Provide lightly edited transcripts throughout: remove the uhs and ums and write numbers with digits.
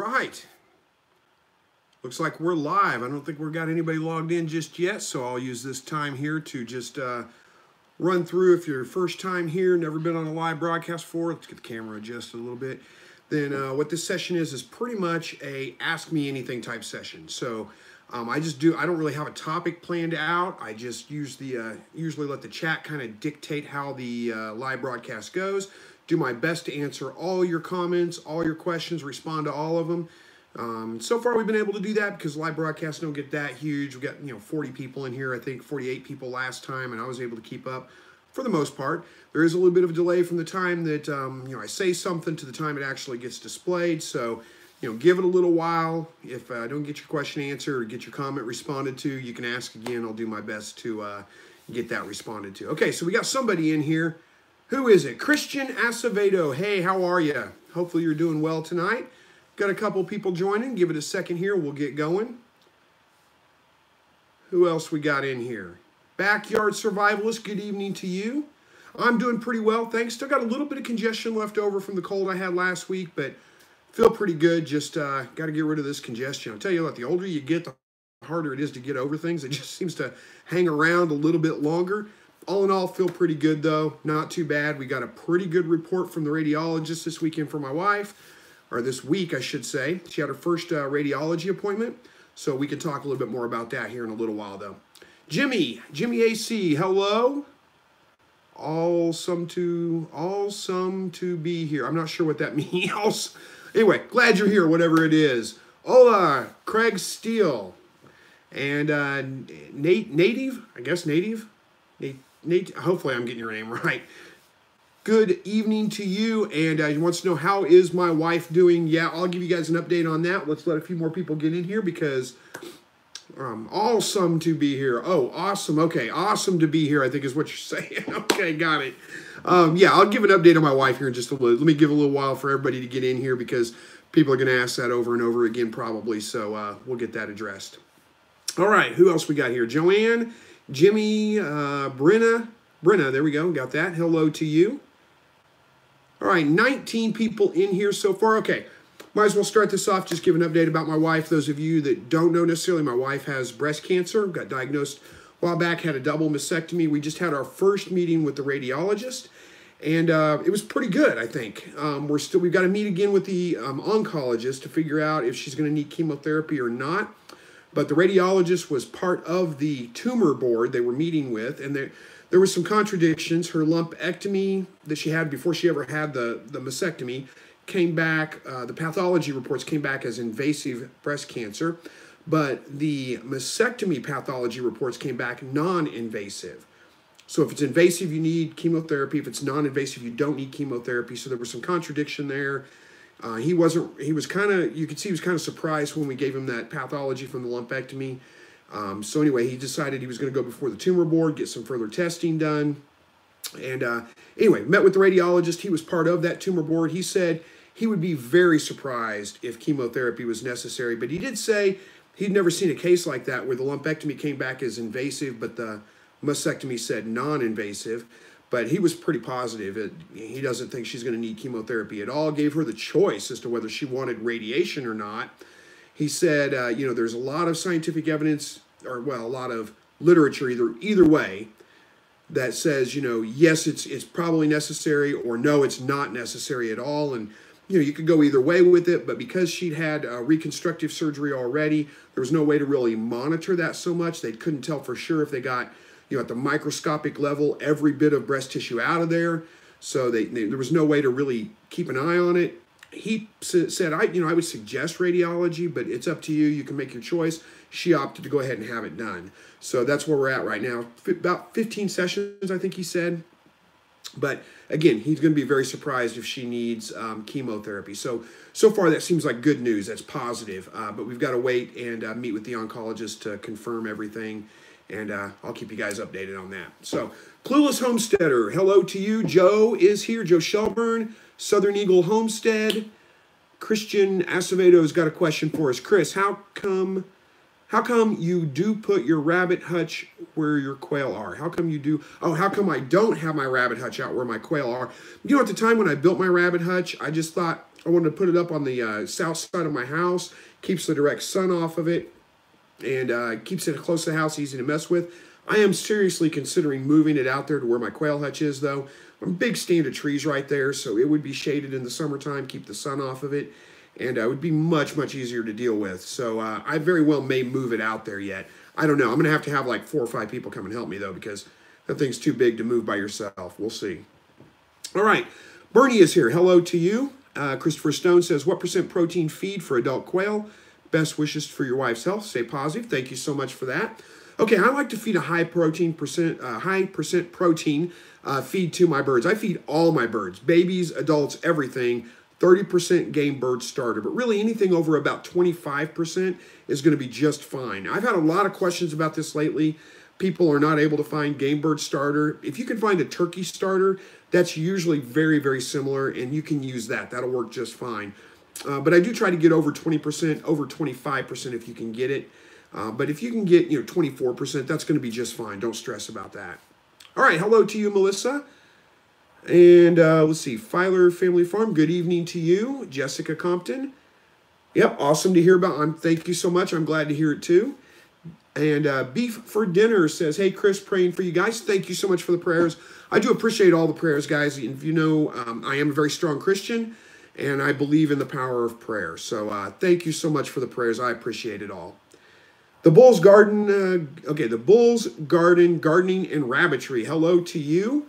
Right. Looks like we're live. I don't think we've got anybody logged in just yet, so I'll use this time here to just run through. If you're your first time here, never been on a live broadcast before, let's get the camera adjusted a little bit. Then what this session is pretty much a Ask Me Anything type session. So I don't really have a topic planned out. I just use usually let the chat kind of dictate how the live broadcast goes. Do my best to answer all your comments, all your questions, respond to all of them. So far we've been able to do that because live broadcasts don't get that huge. We got 40 people in here, I think 48 people last time, and I was able to keep up for the most part. There is a little bit of a delay from the time that I say something to the time it actually gets displayed. So give it a little while. If I don't get your question answered or get your comment responded to, you can ask again. I'll do my best to get that responded to. Okay, so we got somebody in here. Who is it? Christian Acevedo. Hey, how are you? Hopefully you're doing well tonight. Got a couple people joining. Give it a second here. We'll get going. Who else we got in here? Backyard Survivalist, good evening to you. I'm doing pretty well, thanks. Still got a little bit of congestion left over from the cold I had last week, but feel pretty good. Just got to get rid of this congestion. I'll tell you what, the older you get, the harder it is to get over things. It just seems to hang around a little bit longer. All in all, feel pretty good, though. Not too bad. We got a pretty good report from the radiologist this weekend for my wife. Or this week, I should say. She had her first radiology appointment, so we can talk a little bit more about that here in a little while, though. Jimmy AC, hello. Awesome to be here. I'm not sure what that means. Anyway, glad you're here, whatever it is. Hola, Craig Steele. And Native, I guess Native? Nate, hopefully I'm getting your name right. Good evening to you, and he wants to know, how is my wife doing? Yeah, I'll give you guys an update on that. Let's let a few more people get in here because awesome to be here. Oh, awesome. Okay, awesome to be here, I think is what you're saying. Okay, got it. Yeah, I'll give an update on my wife here in just a little. Let me give a little while for everybody to get in here because people are going to ask that over and over again probably, so we'll get that addressed. All right, who else we got here? Joanne, Jimmy, Brenna, there we go, got that. Hello to you. All right, 19 people in here so far. Okay, might as well start this off, just give an update about my wife. Those of you that don't know necessarily, my wife has breast cancer, got diagnosed a while back, had a double mastectomy. We just had our first meeting with the radiologist, and it was pretty good, I think. We've got to meet again with the oncologist to figure out if she's going to need chemotherapy or not. But the radiologist was part of the tumor board they were meeting with, and there were some contradictions. Her lumpectomy that she had before she ever had the mastectomy came back, the pathology reports came back as invasive breast cancer, but the mastectomy pathology reports came back non-invasive. So if it's invasive, you need chemotherapy. If it's non-invasive, you don't need chemotherapy. So there was some contradiction there. You could see he was kind of surprised when we gave him that pathology from the lumpectomy. So anyway, he decided he was going to go before the tumor board, get some further testing done. And anyway, met with the radiologist. He was part of that tumor board. He said he would be very surprised if chemotherapy was necessary. But he did say he'd never seen a case like that where the lumpectomy came back as invasive, but the mastectomy said non-invasive. But he was pretty positive. He doesn't think she's going to need chemotherapy at all. Gave her the choice as to whether she wanted radiation or not. He said, there's a lot of scientific evidence, a lot of literature either way that says, yes, it's probably necessary, or no, it's not necessary at all. And, you could go either way with it. But because she'd had reconstructive surgery already, there was no way to really monitor that so much. They couldn't tell for sure if they got, at the microscopic level, every bit of breast tissue out of there. So there was no way to really keep an eye on it. He said, I would suggest radiology, but it's up to you. You can make your choice. She opted to go ahead and have it done. So that's where we're at right now. About 15 sessions, I think he said. But again, he's going to be very surprised if she needs chemotherapy. So far, that seems like good news. That's positive. But we've got to wait and meet with the oncologist to confirm everything. And I'll keep you guys updated on that. So, Clueless Homesteader, hello to you. Joe is here. Joe Shelburne, Southern Eagle Homestead. Christian Acevedo's got a question for us. Chris, how come you do put your rabbit hutch where your quail are? How come you do? Oh, how come I don't have my rabbit hutch out where my quail are? At the time when I built my rabbit hutch, I just thought I wanted to put it up on the south side of my house. Keeps the direct sun off of it, and keeps it close to the house, easy to mess with. I am seriously considering moving it out there to where my quail hutch is, though. I'm a big stand of trees right there, so it would be shaded in the summertime, keep the sun off of it, and it would be much, much easier to deal with. So I very well may move it out there yet. I don't know. I'm going to have like 4 or 5 people come and help me, though, because that thing's too big to move by yourself. We'll see. All right. Bernie is here. Hello to you. Christopher Stone says, what % protein feed for adult quail? Best wishes for your wife's health. Stay positive. Thank you so much for that. Okay, I like to feed a high percent protein feed to my birds. I feed all my birds, babies, adults, everything. 30% game bird starter, but really anything over about 25% is going to be just fine. I've had a lot of questions about this lately. People are not able to find game bird starter. If you can find a turkey starter, that's usually very, very similar, and you can use that. That'll work just fine. But I do try to get over 20%, over 25% if you can get it. But if you can get 24%, that's going to be just fine. Don't stress about that. All right, hello to you, Melissa. And let's see, Filer Family Farm, good evening to you. Jessica Compton. Yep, awesome to hear about. Thank you so much. I'm glad to hear it too. And Beef for Dinner says, hey, Chris, praying for you guys. Thank you so much for the prayers. I do appreciate all the prayers, guys. If you know, I am a very strong Christian, and I believe in the power of prayer. So thank you so much for the prayers. I appreciate it all. The Bull's Garden, the Bull's Garden, Gardening and Rabbitry. Hello to you.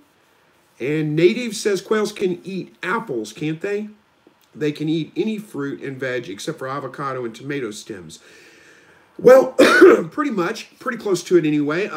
And Native says quails can eat apples, can't they? They can eat any fruit and veg except for avocado and tomato stems. Well, pretty much, pretty close to it anyway.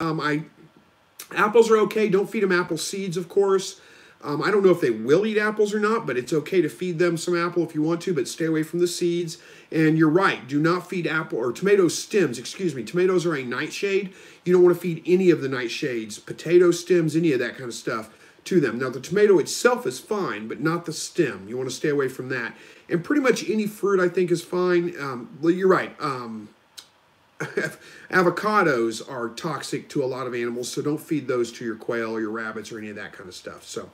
Apples are okay. Don't feed them apple seeds, of course. I don't know if they will eat apples or not, but it's okay to feed them some apple if you want to, but stay away from the seeds. And you're right, do not feed apple or tomato stems, excuse me. Tomatoes are a nightshade. You don't want to feed any of the nightshades, potato stems, any of that kind of stuff to them. Now, the tomato itself is fine, but not the stem. You want to stay away from that. And pretty much any fruit, I think, is fine. Well, you're right. Avocados are toxic to a lot of animals, so don't feed those to your quail or your rabbits or any of that kind of stuff. So,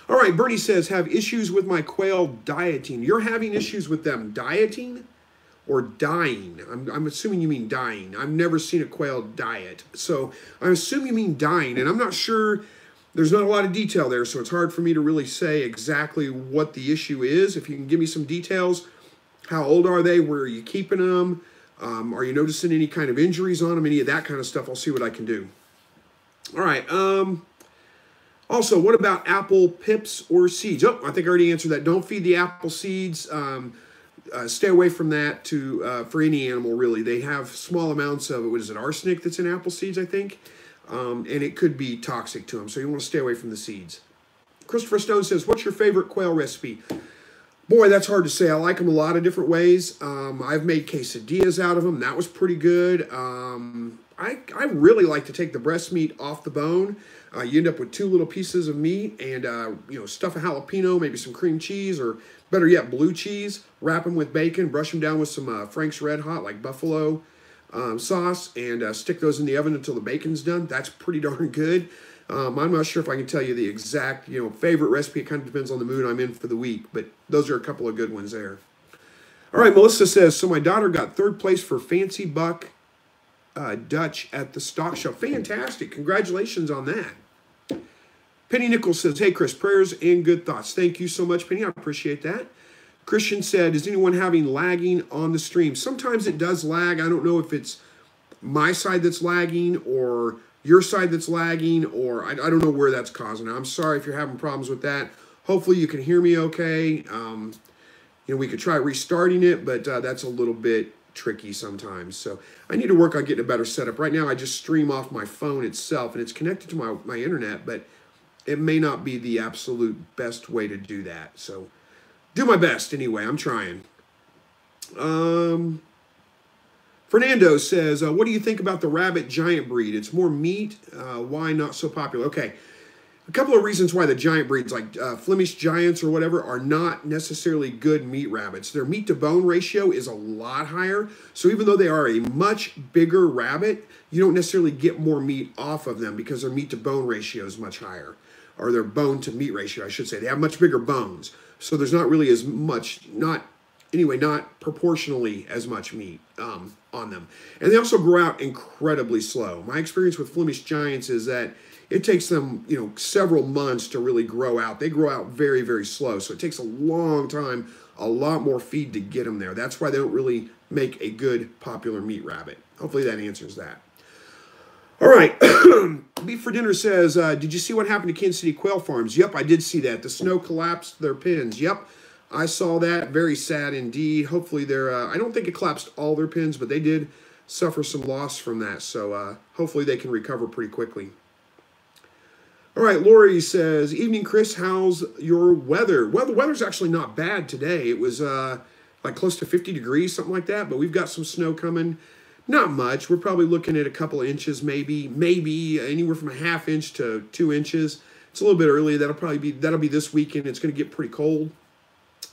all right, Bernie says, have issues with my quail dieting. You're having issues with them dieting or dying? I'm assuming you mean dying. I've never seen a quail diet, so I assume you mean dying, and I'm not sure. There's not a lot of detail there, so it's hard for me to really say exactly what the issue is. If you can give me some details, how old are they? Where are you keeping them? Are you noticing any kind of injuries on them? Any of that kind of stuff, I'll see what I can do. All right. Also, what about apple pips or seeds? Oh, I think I already answered that. Don't feed the apple seeds. Stay away from that for any animal, really. They have small amounts of, what is it, arsenic that's in apple seeds, I think. And it could be toxic to them, so you want to stay away from the seeds. Christopher Stone says, what's your favorite quail recipe? Boy, that's hard to say. I like them a lot of different ways. I've made quesadillas out of them. That was pretty good. I really like to take the breast meat off the bone. You end up with 2 little pieces of meat and, stuff a jalapeno, maybe some cream cheese, or better yet, blue cheese. Wrap them with bacon, brush them down with some Frank's Red Hot, like buffalo sauce, and stick those in the oven until the bacon's done. That's pretty darn good. I'm not sure if I can tell you the exact, favorite recipe. It kind of depends on the mood I'm in for the week, but those are a couple of good ones there. All right, Melissa says, so my daughter got 3rd place for Fancy Buck Dutch at the stock show. Fantastic. Congratulations on that. Penny Nichols says, hey, Chris, prayers and good thoughts. Thank you so much, Penny. I appreciate that. Christian said, is anyone having lagging on the stream? Sometimes it does lag. I don't know if it's my side that's lagging or your side that's lagging, or I don't know where that's causing it. I'm sorry if you're having problems with that. Hopefully you can hear me okay. We could try restarting it, but that's a little bit tricky sometimes. So I need to work on getting a better setup. Right now I just stream off my phone itself, and it's connected to my internet, but it may not be the absolute best way to do that. So do my best anyway. I'm trying. Fernando says, what do you think about the rabbit giant breed? It's more meat. Why not so popular? Okay, a couple of reasons why the giant breeds, like Flemish Giants or whatever, are not necessarily good meat rabbits. Their meat-to-bone ratio is a lot higher. So even though they are a much bigger rabbit, you don't necessarily get more meat off of them because their meat-to-bone ratio is much higher. Or their bone-to-meat ratio, I should say. They have much bigger bones. So there's not really as much, not proportionally as much meat on them. And they also grow out incredibly slow. My experience with Flemish Giants is that it takes them, several months to really grow out. They grow out very, very slow. So it takes a long time, a lot more feed to get them there. That's why they don't really make a good popular meat rabbit. Hopefully that answers that. All right. Beef for Dinner says, did you see what happened to Kansas City quail farms? Yep, I did see that. The snow collapsed their pens. Yep, I saw that. Very sad indeed. Hopefully they're, I don't think it collapsed all their pens, but they did suffer some loss from that. So hopefully they can recover pretty quickly. All right, Lori says, evening, Chris, how's your weather? Well, the weather's actually not bad today. It was like close to 50 degrees, something like that, but we've got some snow coming. Not much. We're probably looking at a couple of inches, maybe anywhere from a ½ inch to 2 inches. It's a little bit early. That'll be this weekend. It's going to get pretty cold.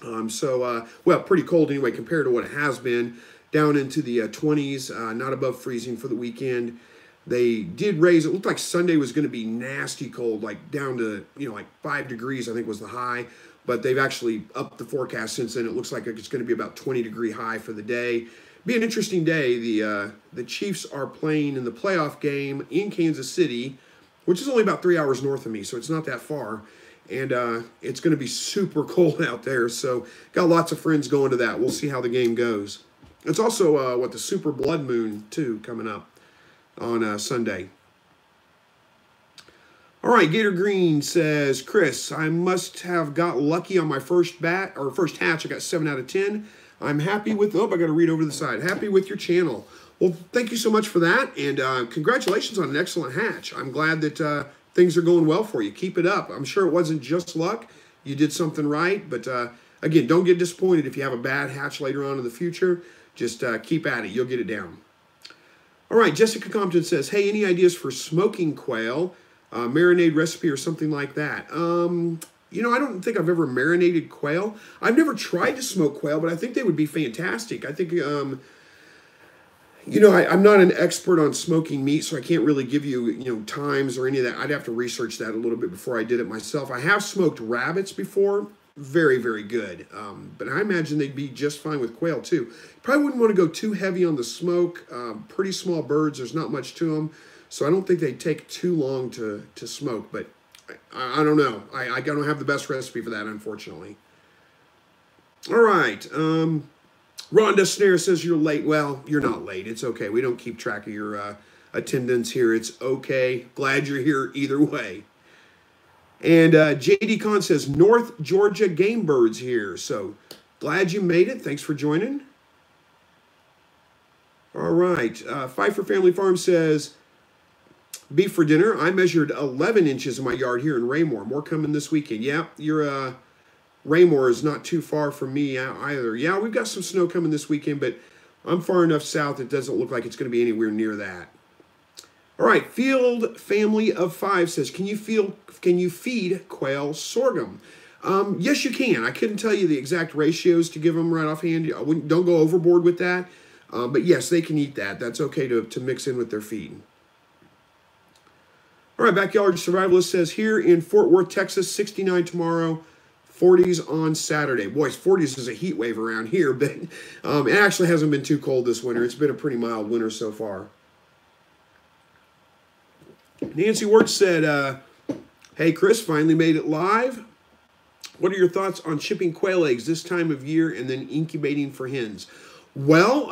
Well, pretty cold anyway compared to what it has been. Down into the 20s, not above freezing for the weekend. They did raise. It looked like Sunday was going to be nasty cold, like down to like 5 degrees. I think was the high. But they've actually upped the forecast since then. It looks like it's going to be about 20-degree high for the day. Be an interesting day. The Chiefs are playing in the playoff game in Kansas City, which is only about 3 hours north of me, so it's not that far. And it's going to be super cold out there, so got lots of friends going to that. We'll see how the game goes. It's also the Super Blood Moon too coming up on Sunday. All right, Gator Green says, Chris, I must have got lucky on my first hatch. I got 7 out of 10. I'm happy with, I got to read over the side. Happy with your channel. Well, thank you so much for that, and congratulations on an excellent hatch. I'm glad that things are going well for you. Keep it up. I'm sure it wasn't just luck. You did something right, but again, don't get disappointed if you have a bad hatch later on in the future. Just keep at it. You'll get it down. All right, Jessica Compton says, hey, any ideas for smoking quail, marinade recipe or something like that? I don't think I've ever marinated quail. I've never tried to smoke quail, but I think they would be fantastic. I think, I'm not an expert on smoking meat, so I can't really give you, times or any of that. I'd have to research that a little bit before I did it myself. I have smoked rabbits before. Very, very good. But I imagine they'd be just fine with quail, too. Probably wouldn't want to go too heavy on the smoke. Pretty small birds. There's not much to them. So I don't think they take too long to smoke, but I don't know. I don't have the best recipe for that, unfortunately. All right. Rhonda Snare says you're late. Well, you're not late. It's okay. We don't keep track of your attendance here. It's okay. Glad you're here either way. And JD Khan says North Georgia game birds here. So glad you made it. Thanks for joining. All right. Pfeiffer Family Farm says, beef for dinner. I measured 11 inches in my yard here in Raymore. More coming this weekend. Yeah, your Raymore is not too far from me either. Yeah, we've got some snow coming this weekend, but I'm far enough south it doesn't look like it's going to be anywhere near that. All right, Field Family of 5 says, can you feed quail sorghum? Yes, you can. I couldn't tell you the exact ratios to give them right offhand. Don't go overboard with that. But yes, they can eat that. That's okay to mix in with their feed. All right, Backyard Survivalist says, here in Fort Worth, Texas, 69 tomorrow, 40s on Saturday. Boys, 40s is a heat wave around here, but it actually hasn't been too cold this winter. It's been a pretty mild winter so far. Nancy Wirtz said, hey, Chris, finally made it live. What are your thoughts on shipping quail eggs this time of year and then incubating for hens? Well,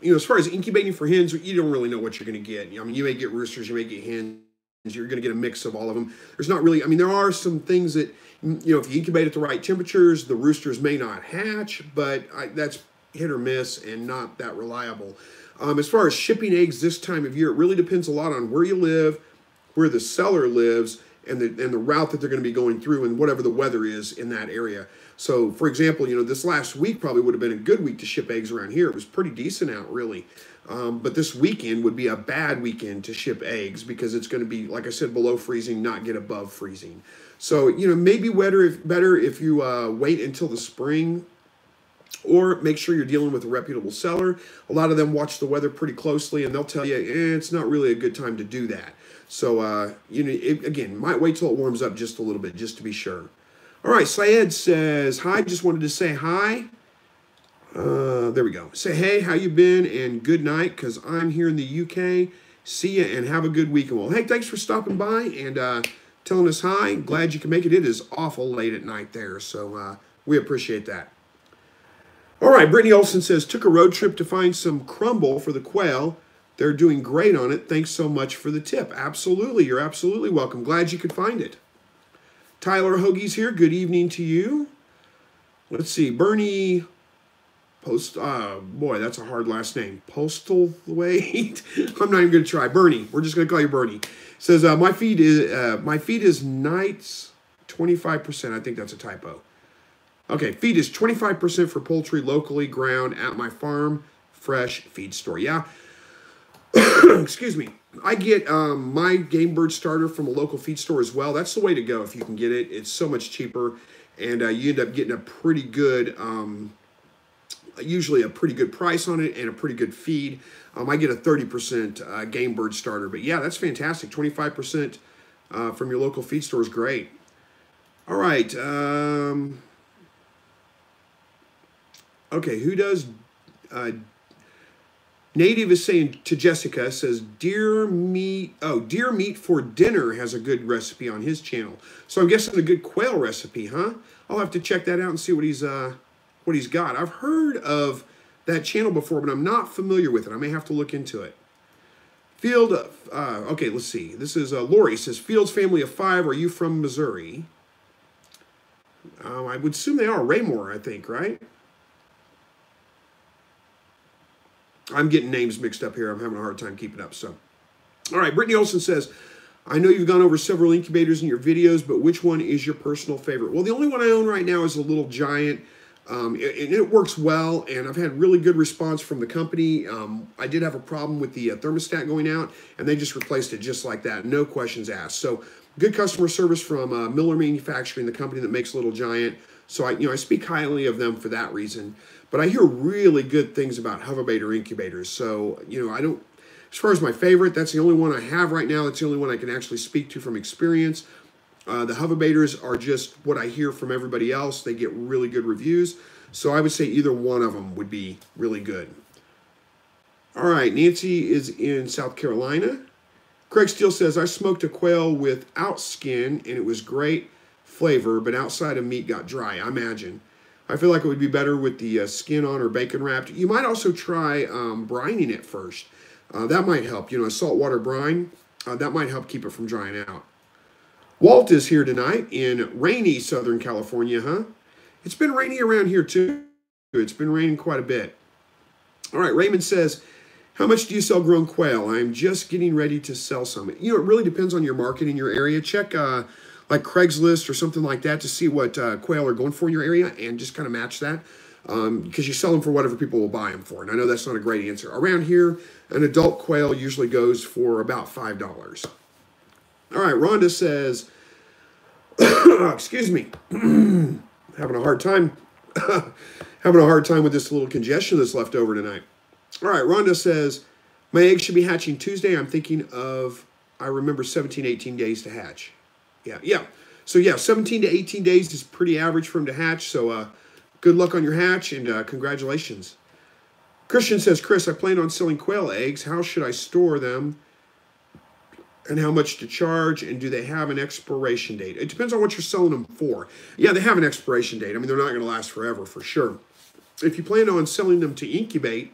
as far as incubating for hens, you don't really know what you're going to get. I mean, you may get roosters, you may get hens. You're going to get a mix of all of them. There's not really, there are some things that, if you incubate at the right temperatures, the roosters may not hatch, but that's hit or miss and not that reliable. As far as shipping eggs this time of year, it really depends a lot on where you live, where the seller lives, and the route that they're going to be going through and whatever the weather is in that area. So, for example, this last week probably would have been a good week to ship eggs around here. It was pretty decent out, really. But this weekend would be a bad weekend to ship eggs because it's going to be, like I said, below freezing, not get above freezing. So, maybe better if you wait until the spring, or make sure you're dealing with a reputable seller. A lot of them watch the weather pretty closely, and they'll tell you, it's not really a good time to do that. So, again, might wait till it warms up just a little bit, just to be sure. All right, Syed says, hi, just wanted to say hi. There we go. Say, hey, how you been? And good night, because I'm here in the UK. See ya and have a good weekend. Well, hey, thanks for stopping by and telling us hi. Glad you can make it. It is awful late at night there, so we appreciate that. All right, Brittany Olson says, took a road trip to find some crumble for the quail. They're doing great on it. Thanks so much for the tip. Absolutely. You're absolutely welcome. Glad you could find it. Tyler Hoagie's here. Good evening to you. Let's see. Bernie boy, that's a hard last name. Postlethwaite. I'm not even going to try. Bernie. We're just going to call you Bernie. Says, my feed is nights 25%. I think that's a typo. Okay, feed is 25% for poultry locally ground at my farm fresh feed store. Yeah. Excuse me. I get my game bird starter from a local feed store as well. That's the way to go if you can get it. It's so much cheaper, and you end up getting a pretty good, usually a pretty good price on it and a pretty good feed. I get a 30% game bird starter, but yeah, that's fantastic. 25% from your local feed store is great. All right. Okay, who does... Native is saying to Jessica, says, deer meat for dinner has a good recipe on his channel. So I'm guessing a good quail recipe, huh? I'll have to check that out and see what he's got. I've heard of that channel before, but I'm not familiar with it. I may have to look into it. Okay, let's see. This is Lori says, Fields family of 5. Are you from Missouri? I would assume they are. Raymore, I think, right? I'm getting names mixed up here. I'm having a hard time keeping up. So, all right. Brittany Olson says, I know you've gone over several incubators in your videos, but which one is your personal favorite? Well, the only one I own right now is a Little Giant. It works well, and I've had really good response from the company. I did have a problem with the thermostat going out, and they just replaced it just like that. No questions asked. So good customer service from Miller Manufacturing, the company that makes Little Giant. So I speak highly of them for that reason. But I hear really good things about Hoverbaiter incubators. So, as far as my favorite, that's the only one I have right now. That's the only one I can actually speak to from experience. The Hoverbaiters are just what I hear from everybody else. They get really good reviews. So I would say either one of them would be really good. All right, Nancy is in South Carolina. Craig Steele says, I smoked a quail without skin, and it was great flavor, but outside of meat got dry, I imagine. I feel like it would be better with the skin on or bacon wrapped. You might also try brining it first. That might help. A saltwater brine, that might help keep it from drying out. Walt is here tonight in rainy Southern California, huh? It's been rainy around here too. It's been raining quite a bit. All right, Raymond says, how much do you sell grown quail? I'm just getting ready to sell some. It really depends on your market in your area. Check like Craigslist or something like that to see what quail are going for in your area and just kind of match that because you sell them for whatever people will buy them for. And I know that's not a great answer. Around here, an adult quail usually goes for about $5. All right, Rhonda says, excuse me, having a hard time with this little congestion that's left over tonight. All right, Rhonda says, my eggs should be hatching Tuesday. I'm thinking of, I remember 17, 18 days to hatch. Yeah. So, 17 to 18 days is pretty average for them to hatch. So, good luck on your hatch and congratulations. Christian says, Chris, I plan on selling quail eggs. How should I store them and how much to charge? And do they have an expiration date? It depends on what you're selling them for. Yeah, they have an expiration date. I mean, they're not going to last forever for sure. If you plan on selling them to incubate,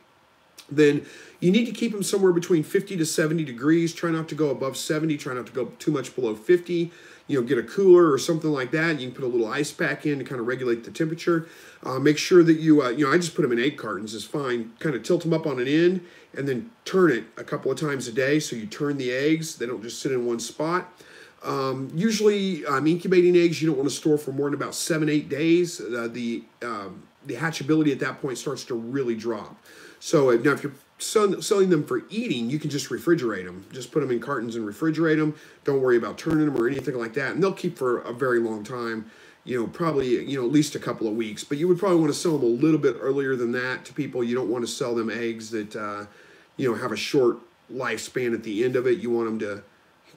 then you need to keep them somewhere between 50 to 70 degrees. Try not to go above 70. Try not to go too much below 50. Get a cooler or something like that. You can put a little ice pack in to kind of regulate the temperature. Make sure that I just put them in egg cartons is fine. Kind of tilt them up on an end and then turn it a couple of times a day. So you turn the eggs. They don't just sit in one spot. Usually incubating eggs, you don't want to store for more than about 7-8 days. The hatchability at that point starts to really drop. So now if you're selling them for eating, you can just refrigerate them. Just put them in cartons and refrigerate them. Don't worry about turning them or anything like that. And they'll keep for a very long time, probably, at least a couple of weeks. But you would probably want to sell them a little bit earlier than that to people. You don't want to sell them eggs that, have a short lifespan at the end of it. You want them to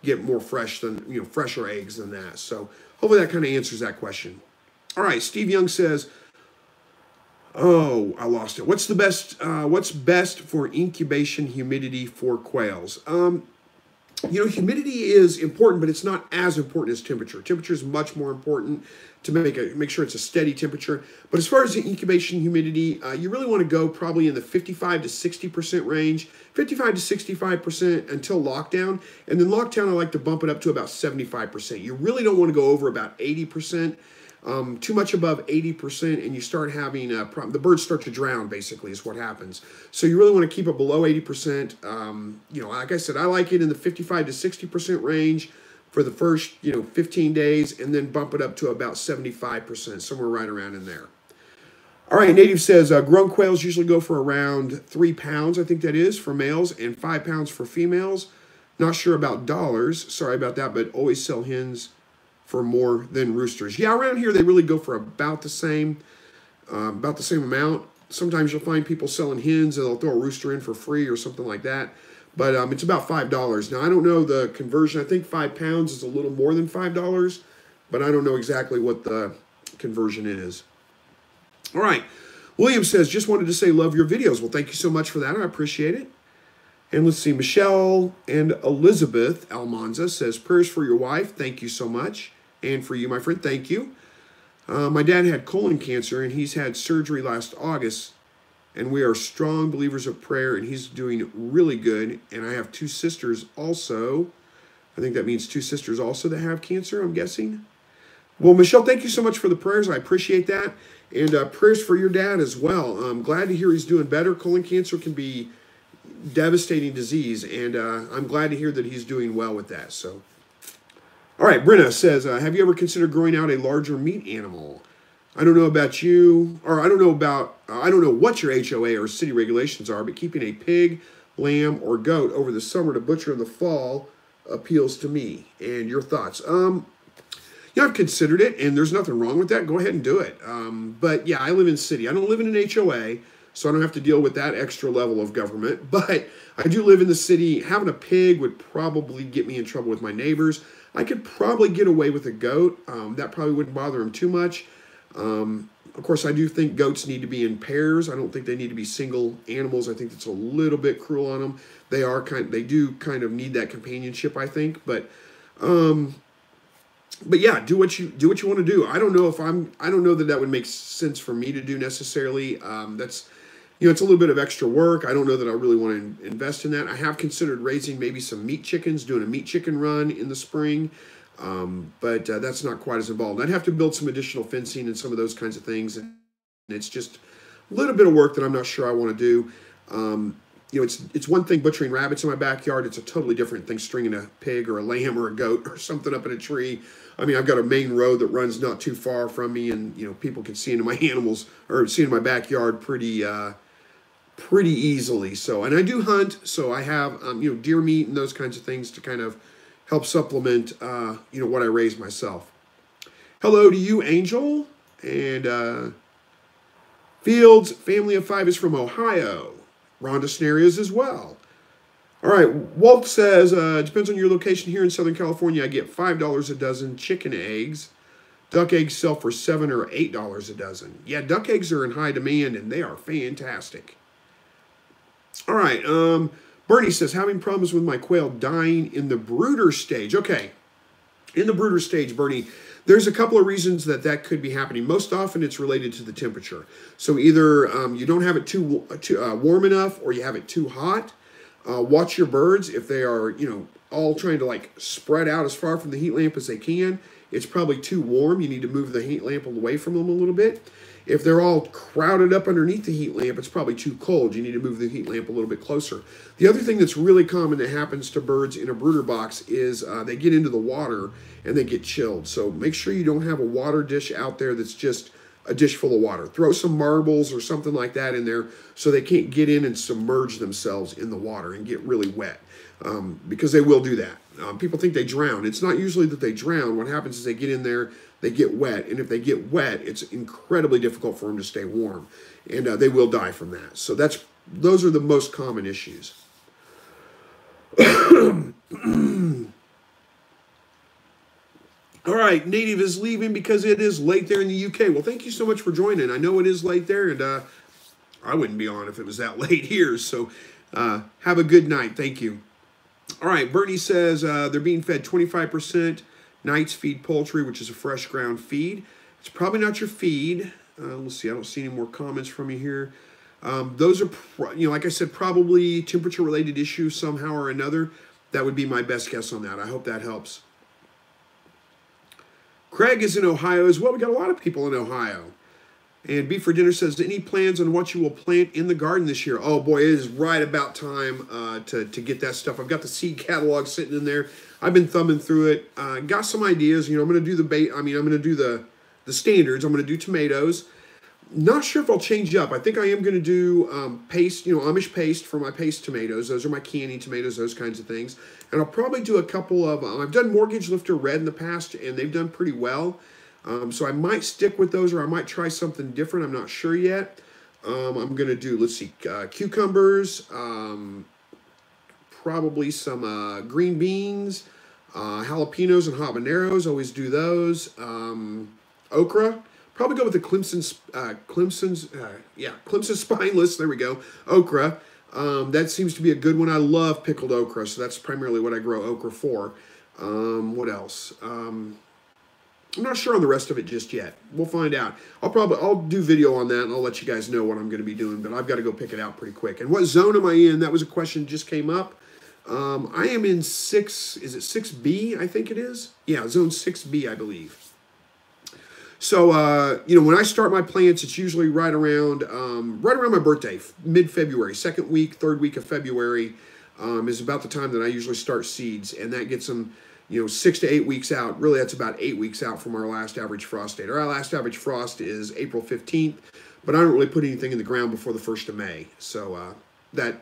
get more fresh than, fresher eggs than that. So hopefully that kind of answers that question. All right, Steve Young says, oh, I lost it. What's best for incubation humidity for quails? Humidity is important, but it's not as important as temperature. Temperature is much more important to make sure it's a steady temperature. But as far as the incubation humidity, you really want to go probably in the 55 to 60% range, 55 to 65% until lockdown. And then lockdown, I like to bump it up to about 75%. You really don't want to go over about 80%. Too much above 80%, and you start having the birds start to drown, basically, is what happens. So you really want to keep it below 80%. Like I said, I like it in the 55 to 60% range for the first 15 days, and then bump it up to about 75%, somewhere right around in there. All right, Native says grown quails usually go for around 3 pounds, I think that is, for males, and 5 pounds for females. Not sure about dollars, sorry about that, but always sell hens for more than roosters. Yeah, around here they really go for about the same amount. Sometimes you'll find people selling hens and they'll throw a rooster in for free or something like that. But it's about $5. Now, I don't know the conversion. I think 5 pounds is a little more than $5, but I don't know exactly what the conversion is. All right. William says, just wanted to say love your videos. Well, thank you so much for that. I appreciate it. And let's see, Michelle and Elizabeth Almanza says, prayers for your wife. Thank you so much. And for you, my friend, thank you. My dad had colon cancer, and he's had surgery last August. And we are strong believers of prayer, and he's doing really good. And I have 2 sisters also. I think that means 2 sisters also that have cancer, I'm guessing. Well, Michelle, thank you so much for the prayers. I appreciate that. And prayers for your dad as well. I'm glad to hear he's doing better. Colon cancer can be devastating disease, and I'm glad to hear that he's doing well with that. So, all right, Brenna says, have you ever considered growing out a larger meat animal? I don't know about you, or I don't know what your HOA or city regulations are, but keeping a pig, lamb, or goat over the summer to butcher in the fall appeals to me. And your thoughts? I've considered it, and there's nothing wrong with that. Go ahead and do it. But yeah, I live in city. I don't live in an HOA, so I don't have to deal with that extra level of government. But I do live in the city. Having a pig would probably get me in trouble with my neighbors. I could probably get away with a goat. That probably wouldn't bother them too much. Of course, I do think goats need to be in pairs. I don't think they need to be single animals. I think that's a little bit cruel on them. They do kind of need that companionship, I think. But yeah, do what you want to do. I don't know that would make sense for me to do necessarily. That's, it's a little bit of extra work. I don't know that I really want to invest in that. I have considered raising maybe some meat chickens, doing a meat chicken run in the spring. But that's not quite as involved. I'd have to build some additional fencing and some of those kinds of things. And it's just a little bit of work that I'm not sure I want to do. It's one thing butchering rabbits in my backyard. It's a totally different thing stringing a pig or a lamb or a goat or something up in a tree. I mean, I've got a main road that runs not too far from me, and people can see into my animals or see into my backyard pretty easily. So, and I do hunt, so I have deer meat and those kinds of things to kind of help supplement what I raise myself. Hello to you, Angel, and Fields. Family of 5 is from Ohio. Rhonda Snarias as well. All right, Walt says, depends on your location. Here in Southern California, I get $5 a dozen chicken eggs. Duck eggs sell for $7 or $8 a dozen. Yeah, duck eggs are in high demand, and they are fantastic. All right, Bernie says, having problems with my quail dying in the brooder stage. Okay, in the brooder stage, Bernie, there's a couple of reasons that could be happening. Most often it's related to the temperature. So either you don't have it too warm enough, or you have it too hot. Watch your birds. If they are, all trying to spread out as far from the heat lamp as they can, it's probably too warm. You need to move the heat lamp away from them a little bit. If they're all crowded up underneath the heat lamp, it's probably too cold. You need to move the heat lamp a little bit closer. The other thing that's really common that happens to birds in a brooder box is they get into the water and they get chilled. So make sure you don't have a water dish out there that's just a dish full of water. Throw some marbles or something like that in there so they can't get in and submerge themselves in the water and get really wet, because they will do that. People think they drown. It's not usually that they drown. What happens is they get in there, they get wet, and if they get wet, it's incredibly difficult for them to stay warm, and they will die from that. So those are the most common issues. All right, Native is leaving because it is late there in the UK. Well, thank you so much for joining. I know it is late there, and I wouldn't be on if it was that late here. So have a good night. Thank you. All right, Bernie says they're being fed 25% Knight's Feed Poultry, which is a fresh ground feed. It's probably not your feed. Let's see. I don't see any more comments from you here. Those are, like I said, probably temperature-related issues somehow or another. That would be my best guess on that. I hope that helps. Craig is in Ohio as well. We got a lot of people in Ohio. And Beef for Dinner says, any plans on what you will plant in the garden this year? Oh boy, it is right about time to get that stuff. I've got the seed catalog sitting in there. I've been thumbing through it. Got some ideas. I'm going to do I'm going to do the standards. I'm going to do tomatoes. Not sure if I'll change up. I think I am going to do paste, Amish paste for my paste tomatoes. Those are my candy tomatoes, those kinds of things. And I'll probably do a couple of, I've done Mortgage Lifter Red in the past, and they've done pretty well. So I might stick with those, or I might try something different. I'm not sure yet. I'm going to do, let's see, cucumbers, probably some green beans, jalapenos and habaneros. Always do those. Okra. Probably go with the Clemson's spineless. There we go. Okra. That seems to be a good one. I love pickled okra, so that's primarily what I grow okra for. What else? I'm not sure on the rest of it just yet. We'll find out. I'll do video on that, and I'll let you guys know what I'm going to be doing, but I've got to go pick it out pretty quick. And what zone am I in? That was a question that just came up. I am in 6, is it 6B, I think it is? Yeah, zone 6B, I believe. So, when I start my plants, it's usually right around my birthday, mid-February, second week, third week of February is about the time that I usually start seeds, and that gets them, 6 to 8 weeks out. Really, that's about 8 weeks out from our last average frost date. Our last average frost is April 15th, but I don't really put anything in the ground before the 1st of May. So that,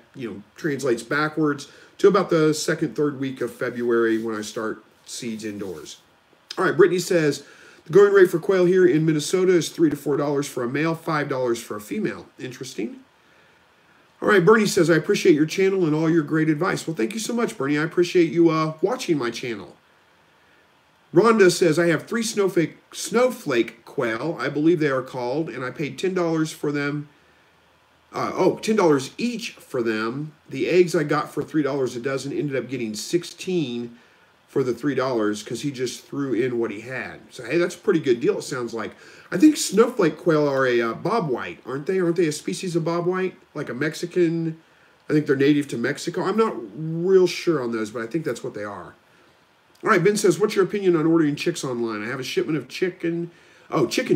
translates backwards to about the second, third week of February when I start seeds indoors. All right, Brittany says, the going rate for quail here in Minnesota is $3 to $4 for a male, $5 for a female. Interesting. All right, Bernie says, I appreciate your channel and all your great advice. Well, thank you so much, Bernie. I appreciate you watching my channel. Rhonda says, I have 3 snowflake quail, I believe they are called, and I paid $10 for them. $10 each for them. The eggs I got for $3 a dozen ended up getting 16 for the $3 because he just threw in what he had. So, hey, that's a pretty good deal, it sounds like. I think snowflake quail are a bobwhite, aren't they? Aren't they a species of bobwhite? Like a Mexican, I think they're native to Mexico. I'm not real sure on those, but I think that's what they are. All right, Ben says, what's your opinion on ordering chicks online? I have a shipment of chicken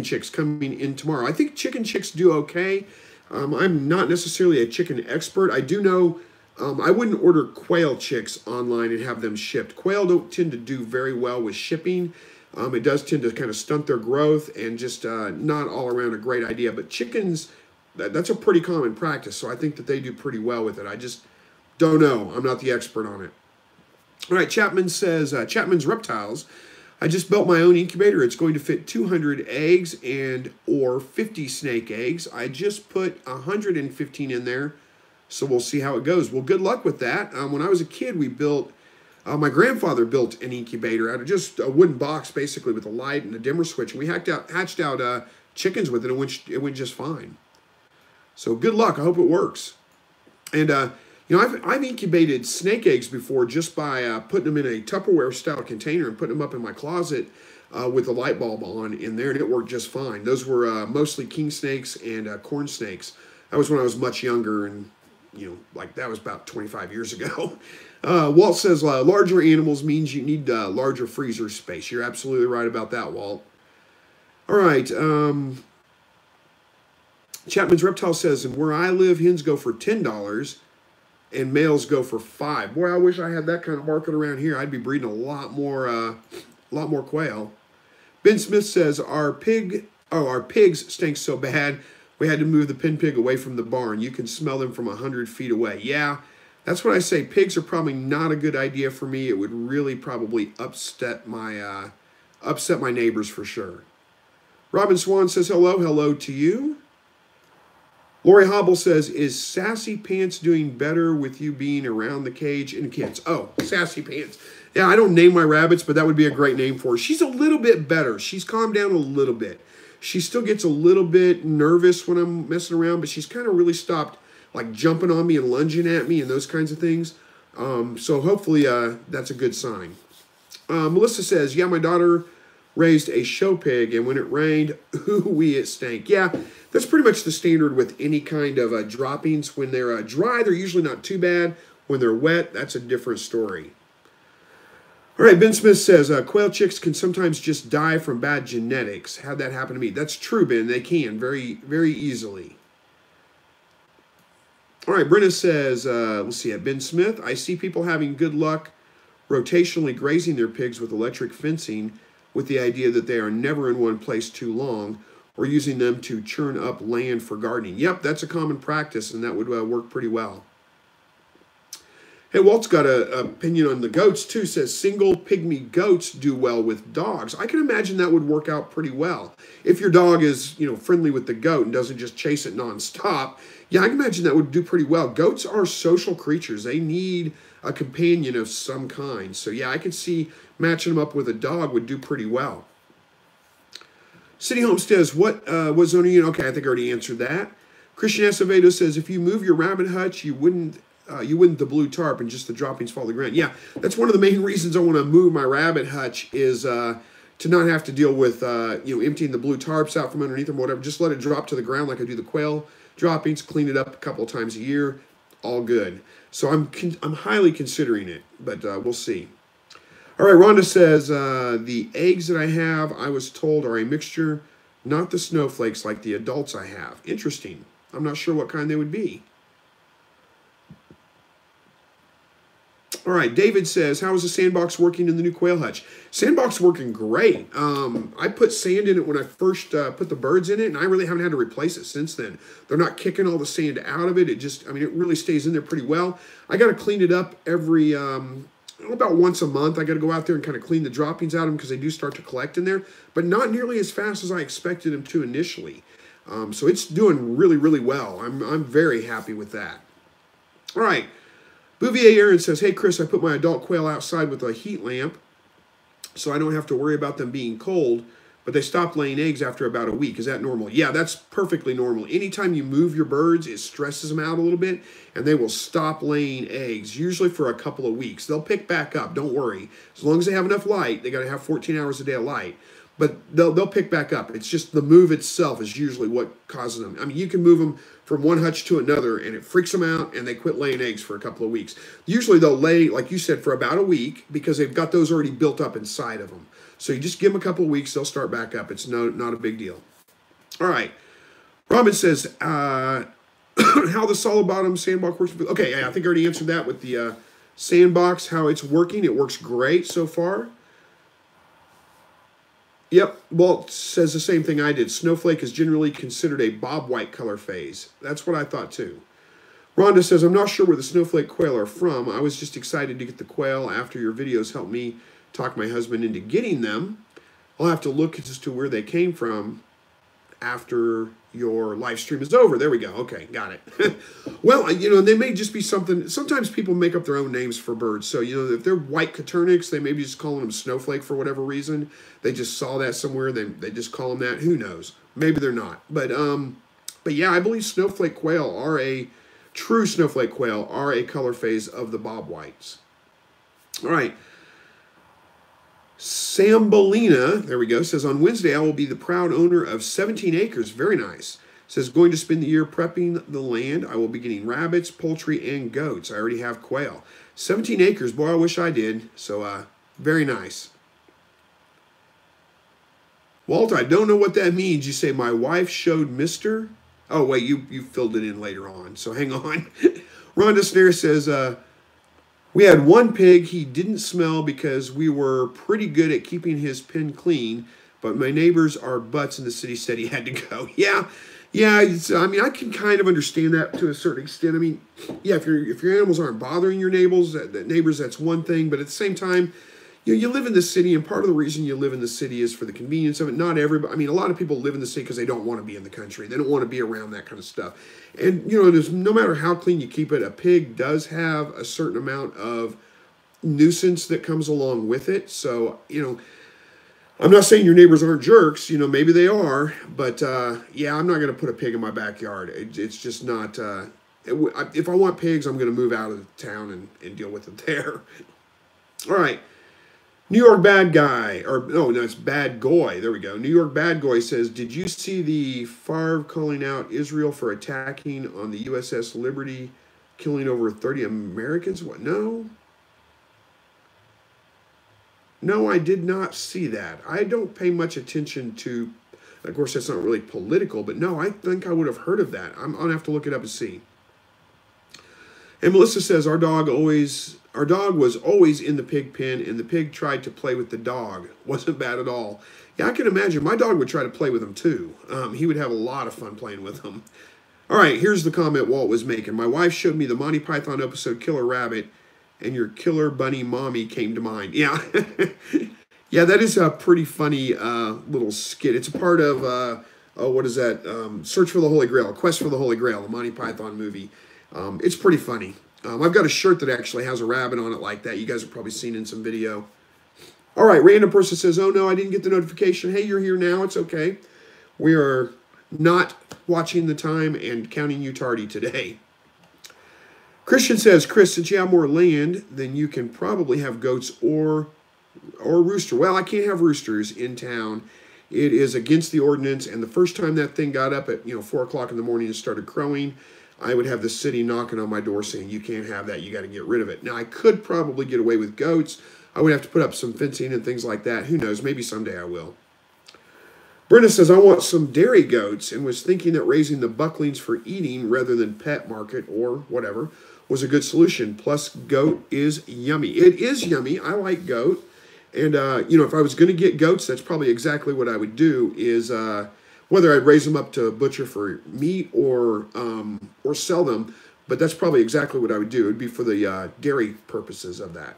chicks coming in tomorrow. I think chicken chicks do okay. I'm not necessarily a chicken expert. I do know I wouldn't order quail chicks online and have them shipped. Quail don't tend to do very well with shipping. It does tend to kind of stunt their growth and just not all around a great idea. But chickens, that's a pretty common practice, so I think that they do pretty well with it. I just don't know. I'm not the expert on it. All right, Chapman says, Chapman's Reptiles. I just built my own incubator. It's going to fit 200 eggs or 50 snake eggs. I just put 115 in there. So we'll see how it goes. Well, good luck with that. When I was a kid, we built, my grandfather built an incubator out of just a wooden box, basically, with a light and a dimmer switch. And we hatched out chickens with it, and it went just fine. So good luck. I hope it works. And, I've incubated snake eggs before just by putting them in a Tupperware-style container and putting them up in my closet with a light bulb on in there, and it worked just fine. Those were mostly king snakes and corn snakes. That was when I was much younger, and that was about 25 years ago. Walt says, larger animals means you need larger freezer space. You're absolutely right about that, Walt. All right. Chapman's Reptile says, and where I live, hens go for $10 and males go for $5. Boy, I wish I had that kind of market around here. I'd be breeding a lot more quail. Ben Smith says, our pigs stink so bad, we had to move the pin pig away from the barn. You can smell them from 100 feet away. Yeah, that's what I say. Pigs are probably not a good idea for me. It would really probably upset my neighbors for sure. Robin Swan says, hello to you. Lori Hobble says, is Sassy Pants doing better with you being around the cage and kids? Oh, Sassy Pants. Yeah, I don't name my rabbits, but that would be a great name for her. She's a little bit better. She's calmed down a little bit. She still gets a little bit nervous when I'm messing around, but she's kind of really stopped like jumping on me and lunging at me and those kinds of things. So hopefully that's a good sign. Melissa says, yeah, my daughter raised a show pig, and when it rained, ooh-wee, it stank. Yeah, that's pretty much the standard with any kind of droppings. When they're dry, they're usually not too bad. When they're wet, that's a different story. All right, Ben Smith says, quail chicks can sometimes just die from bad genetics. How'd that happen to me? That's true, Ben. They can very, very easily. All right, Brenna says, let's see, Ben Smith, I see people having good luck rotationally grazing their pigs with electric fencing with the idea that they are never in one place too long, or using them to churn up land for gardening. Yep, that's a common practice, and that would work pretty well. Hey, Walt's got an opinion on the goats, too. Says single pygmy goats do well with dogs. I can imagine that would work out pretty well. If your dog is, friendly with the goat and doesn't just chase it nonstop, yeah, I can imagine that would do pretty well. Goats are social creatures. They need a companion of some kind. So, yeah, I could see matching them up with a dog would do pretty well. City Homesteads, what zone are you in? Okay, I think I already answered that. Christian Acevedo says, if you move your rabbit hutch, you wouldn't the blue tarp and just the droppings fall to the ground. Yeah, that's one of the main reasons I want to move my rabbit hutch is to not have to deal with emptying the blue tarps out from underneath them or whatever. Just let it drop to the ground like I do the quail droppings. Clean it up a couple of times a year. All good. So I'm highly considering it, but we'll see. All right, Rhonda says the eggs that I have, I was told, are a mixture, not the snowflakes like the adults I have. Interesting. I'm not sure what kind they would be. All right, David says, how is the sandbox working in the new quail hutch? Sandbox working great. I put sand in it when I first put the birds in it, and I really haven't had to replace it since then. They're not kicking all the sand out of it. It really stays in there pretty well. I got to clean it up every, about once a month. I got to go out there and kind of clean the droppings out of them because they do start to collect in there, but not nearly as fast as I expected them to initially. So it's doing really, really well. I'm very happy with that. All right. Bouvier Aaron says, hey, Chris, I put my adult quail outside with a heat lamp so I don't have to worry about them being cold, but they stopped laying eggs after about a week. Is that normal? Yeah, that's perfectly normal. Anytime you move your birds, it stresses them out a little bit, and they will stop laying eggs, usually for a couple of weeks. They'll pick back up. Don't worry. As long as they have enough light, they got to have 14 hours a day of light. But they'll pick back up. It's just the move itself is usually what causes them. I mean, you can move them from one hutch to another, and it freaks them out, and they quit laying eggs for a couple of weeks. Usually they'll lay, like you said, for about a week because they've got those already built up inside of them. So you just give them a couple of weeks, they'll start back up. It's not a big deal. All right. Robin says, how the solid bottom sandbox works. Okay, yeah, I think I already answered that with the sandbox, how it's working. It works great so far. Yep, Walt says the same thing I did. Snowflake is generally considered a bob white color phase. That's what I thought too. Rhonda says, I'm not sure where the snowflake quail are from. I was just excited to get the quail after your videos helped me talk my husband into getting them. I'll have to look as to where they came from after your live stream is over. There we go. Okay, got it. Well, they may just be something. Sometimes people make up their own names for birds. So, if they're white coturnics, they may be just calling them snowflake for whatever reason. They just saw that somewhere. They just call them that. Who knows? Maybe they're not. But yeah, I believe snowflake quail are a true snowflake quail are a color phase of the bob whites. All right. Sambolina, there we go, says, on Wednesday I will be the proud owner of 17 acres. Very nice. Says, going to spend the year prepping the land. I will be getting rabbits, poultry, and goats. I already have quail. 17 acres. Boy, I wish I did. So, very nice. Walt, I don't know what that means. You say, my wife showed Mr. Oh, wait, you filled it in later on. So, hang on. Rhonda Snare says, we had one pig he didn't smell because we were pretty good at keeping his pen clean, but my neighbors are butts in the city said he had to go. Yeah, I can kind of understand that to a certain extent. I mean, yeah, if your animals aren't bothering your neighbors, that's one thing, but at the same time, you live in the city, and part of the reason you live in the city is for the convenience of it. Not everybody. I mean, a lot of people live in the city because they don't want to be in the country. They don't want to be around that kind of stuff. And, no matter how clean you keep it, a pig does have a certain amount of nuisance that comes along with it. So, I'm not saying your neighbors aren't jerks. Maybe they are. But, yeah, I'm not going to put a pig in my backyard. It's just not... if I want pigs, I'm going to move out of town and deal with it there. All right. New York Bad Guy, or no, it's Bad Goy. There we go. New York Bad Goy says, did you see the Favre calling out Israel for attacking on the USS Liberty, killing over 30 Americans? What? No. No, I did not see that. I don't pay much attention to, of course, that's not really political, but no, I think I would have heard of that. I'm going to have to look it up and see. And Melissa says, our dog was always in the pig pen, and the pig tried to play with the dog. Wasn't bad at all. Yeah, I can imagine. My dog would try to play with him, too. He would have a lot of fun playing with him. All right, here's the comment Walt was making. My wife showed me the Monty Python episode Killer Rabbit, and your killer bunny mommy came to mind. Yeah. Yeah, that is a pretty funny little skit. It's a part of, what is that? Search for the Holy Grail, Quest for the Holy Grail, the Monty Python movie. It's pretty funny. I've got a shirt that actually has a rabbit on it like that. You guys have probably seen in some video. All right, random person says, oh no, I didn't get the notification. Hey, you're here now. It's okay. We are not watching the time and counting you tardy today. Christian says, Chris, since you have more land, then you can probably have goats or rooster. Well, I can't have roosters in town. It is against the ordinance, and the first time that thing got up at 4 o'clock in the morning and started crowing, I would have the city knocking on my door saying, you can't have that, you got to get rid of it. Now, I could probably get away with goats. I would have to put up some fencing and things like that. Who knows? Maybe someday I will. Brenda says, I want some dairy goats and was thinking that raising the bucklings for eating rather than pet market or whatever was a good solution. Plus, goat is yummy. It is yummy. I like goat. And, if I was going to get goats, that's probably exactly what I would do is whether I'd raise them up to butcher for meat or sell them. But that's probably exactly what I would do. It would be for the dairy purposes of that.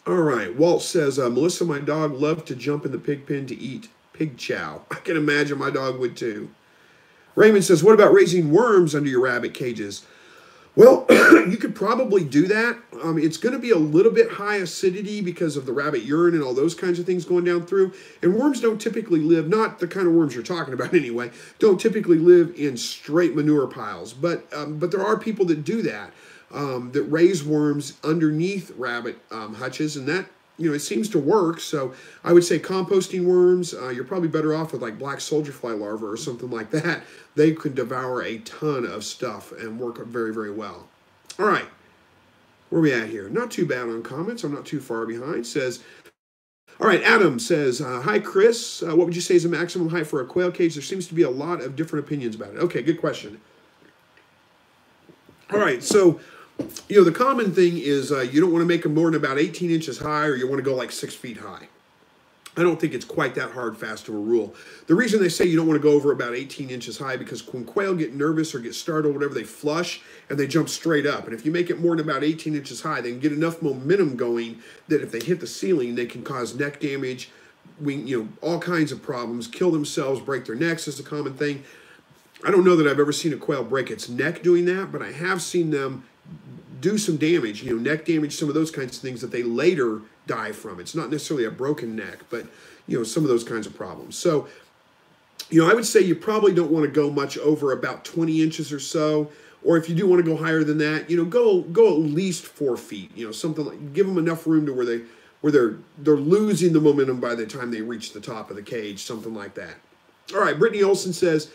All right. Walt says, Melissa, my dog loved to jump in the pig pen to eat pig chow. I can imagine my dog would too. Raymond says, what about raising worms under your rabbit cages? Well, you could probably do that. It's going to be a little bit high acidity because of the rabbit urine and all those kinds of things going down through. And worms don't typically live, not the kind of worms you're talking about anyway, don't typically live in straight manure piles. But there are people that do that, that raise worms underneath rabbit hutches, and that, it seems to work. So I would say composting worms, you're probably better off with like black soldier fly larvae or something like that. They could devour a ton of stuff and work very, very well. All right, where are we at here? Not too bad on comments. I'm not too far behind. All right, Adam says, hi, Chris. What would you say is the maximum height for a quail cage? There seems to be a lot of different opinions about it. Okay, good question. All right, so the common thing is you don't want to make them more than about 18 inches high, or you want to go like 6 feet high. I don't think it's quite that hard, fast of a rule. The reason they say you don't want to go over about 18 inches high, because when quail get nervous or get startled, whatever, they flush and they jump straight up. And if you make it more than about 18 inches high, they can get enough momentum going that if they hit the ceiling, they can cause neck damage, all kinds of problems, kill themselves, break their necks is a common thing. I don't know that I've ever seen a quail break its neck doing that, but I have seen them do some damage, neck damage, some of those kinds of things that they later die from. It's not necessarily a broken neck, but, some of those kinds of problems. So, I would say you probably don't want to go much over about 20 inches or so, or if you do want to go higher than that, go at least 4 feet, something like, give them enough room to where they're losing the momentum by the time they reach the top of the cage, something like that. All right, Brittany Olson says,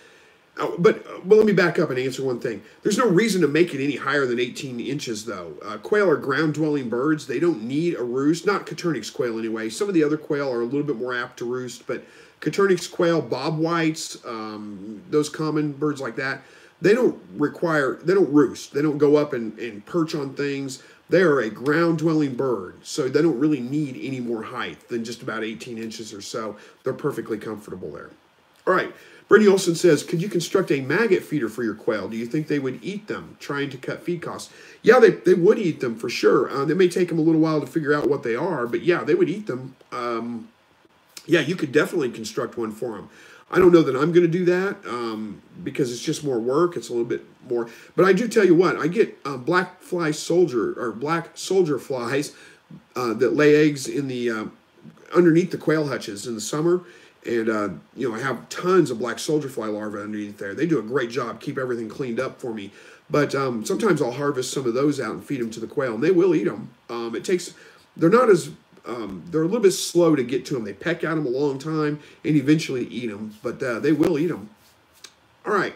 but let me back up and answer one thing. There's no reason to make it any higher than 18 inches, though. Quail are ground-dwelling birds. They don't need a roost. Not Coturnix quail, anyway. Some of the other quail are a little bit more apt to roost, but Coturnix quail, bobwhites, those common birds like that, they don't roost. They don't go up and perch on things. They are a ground-dwelling bird, so they don't really need any more height than just about 18 inches or so. They're perfectly comfortable there. All right. Brittany Olson says, could you construct a maggot feeder for your quail? Do you think they would eat them, trying to cut feed costs? Yeah, they would eat them for sure. It may take them a little while to figure out what they are, but yeah, they would eat them. Yeah, you could definitely construct one for them. I don't know that I'm going to do that because it's just more work. It's a little bit more. But I do tell you what, I get black soldier flies that lay eggs in the underneath the quail hutches in the summer. And, I have tons of black soldier fly larvae underneath there. They do a great job, keep everything cleaned up for me. But sometimes I'll harvest some of those out and feed them to the quail, and they will eat them. They're not as, they're a little bit slow to get to them. They peck at them a long time and eventually eat them, but they will eat them. All right.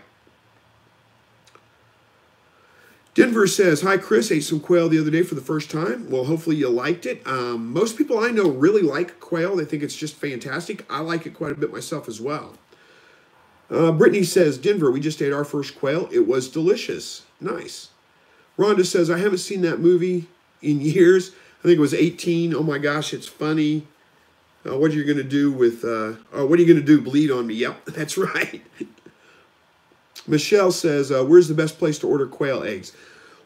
Denver says, hi, Chris. Ate some quail the other day for the first time. Well, hopefully you liked it. Most people I know really like quail. They think it's just fantastic. I like it quite a bit myself as well. Brittany says, Denver, we just ate our first quail. It was delicious. Nice. Rhonda says, I haven't seen that movie in years. I think it was 18. Oh, my gosh, it's funny. What are you going to do with, what are you going to do, bleed on me? Yep, that's right. Michelle says, where's the best place to order quail eggs?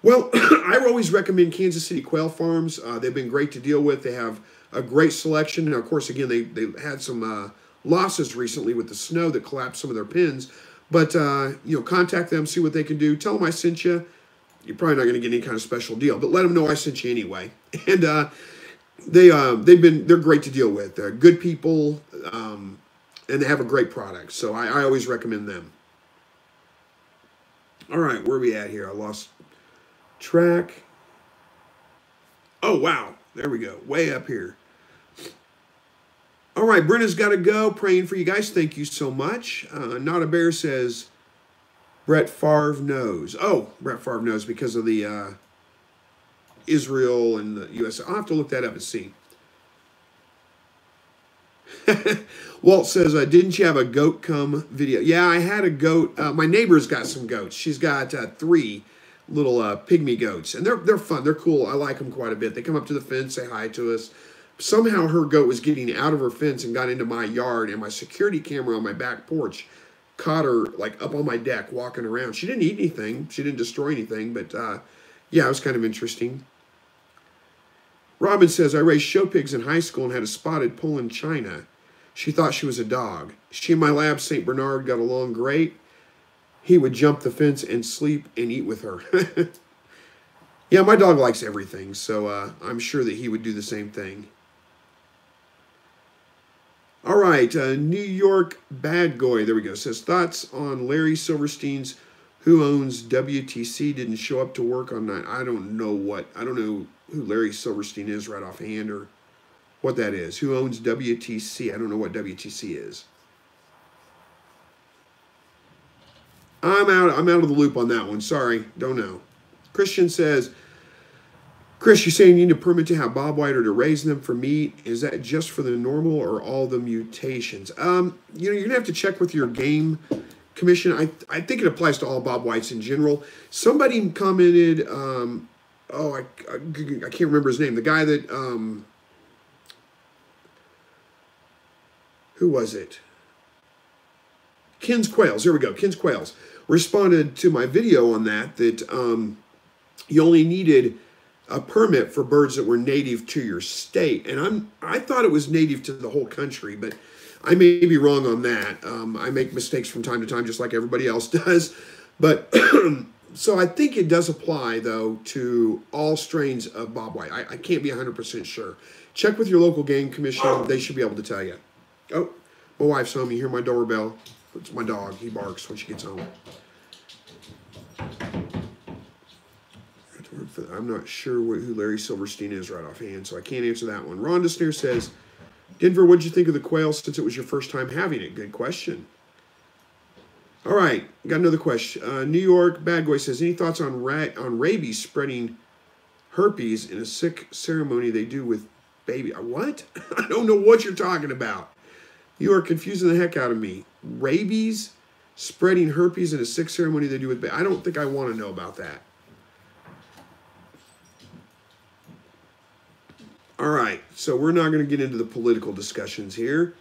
Well, I always recommend Kansas City Quail Farms. They've been great to deal with. They have a great selection. And, of course, again, they had some losses recently with the snow that collapsed some of their pens. But, contact them, see what they can do. Tell them I sent you. You're probably not going to get any kind of special deal, but let them know I sent you anyway. And they're great to deal with. They're good people, and they have a great product. So I always recommend them. All right, where are we at here? I lost track. Oh, wow. There we go. Way up here. All right, Brenna's got to go. Praying for you guys. Thank you so much. Not a Bear says, Brett Favre knows. Oh, Brett Favre knows because of the Israel and the U.S. I'll have to look that up and see. Walt says, didn't you have a goat come video? Yeah, I had a goat. My neighbor's got some goats. She's got 3 little pygmy goats, and they're fun. They're cool. I like them quite a bit. They come up to the fence, say hi to us. Somehow her goat was getting out of her fence and got into my yard, and my security camera on my back porch caught her like up on my deck walking around. She didn't eat anything. She didn't destroy anything, but yeah, it was kind of interesting. Robin says, I raised show pigs in high school and had a spotted Poland China. She thought she was a dog. She and my lab, St. Bernard, got along great. He would jump the fence and sleep and eat with her. Yeah, my dog likes everything, so I'm sure that he would do the same thing. All right, New York Bad Guy, there we go, says, thoughts on Larry Silverstein's Who Owns WTC didn't show up to work on night. I don't know who Larry Silverstein is right offhand or what that is. Who owns WTC? I don't know what WTC is. I'm out of the loop on that one. Sorry, don't know. Christian says, Chris, you're saying you need a permit to have bobwhite or to raise them for meat. Is that just for the normal or all the mutations? You're gonna have to check with your game commission. I think it applies to all bobwhites in general. Somebody commented, I can't remember his name. The guy that, who was it? Ken's Quails. There we go. Ken's Quails responded to my video on that you only needed a permit for birds that were native to your state. And I thought it was native to the whole country, but I may be wrong on that. I make mistakes from time to time, just like everybody else does. But so I think it does apply, though, to all strains of bobwhite. I can't be 100% sure. Check with your local game commission. They should be able to tell you. Oh, my wife's home. You hear my doorbell. It's my dog. He barks when she gets home. I'm not sure who Larry Silverstein is right offhand, so I can't answer that one. Rhonda Snare says, Denver, what did you think of the quail since it was your first time having it? Good question. All right, got another question. New York Bad Guy says, any thoughts on rabies spreading herpes in a sick ceremony they do with baby? What? I don't know what you're talking about. You are confusing the heck out of me. Rabies spreading herpes in a sick ceremony they do with baby? I don't think I want to know about that. All right, so we're not going to get into the political discussions here.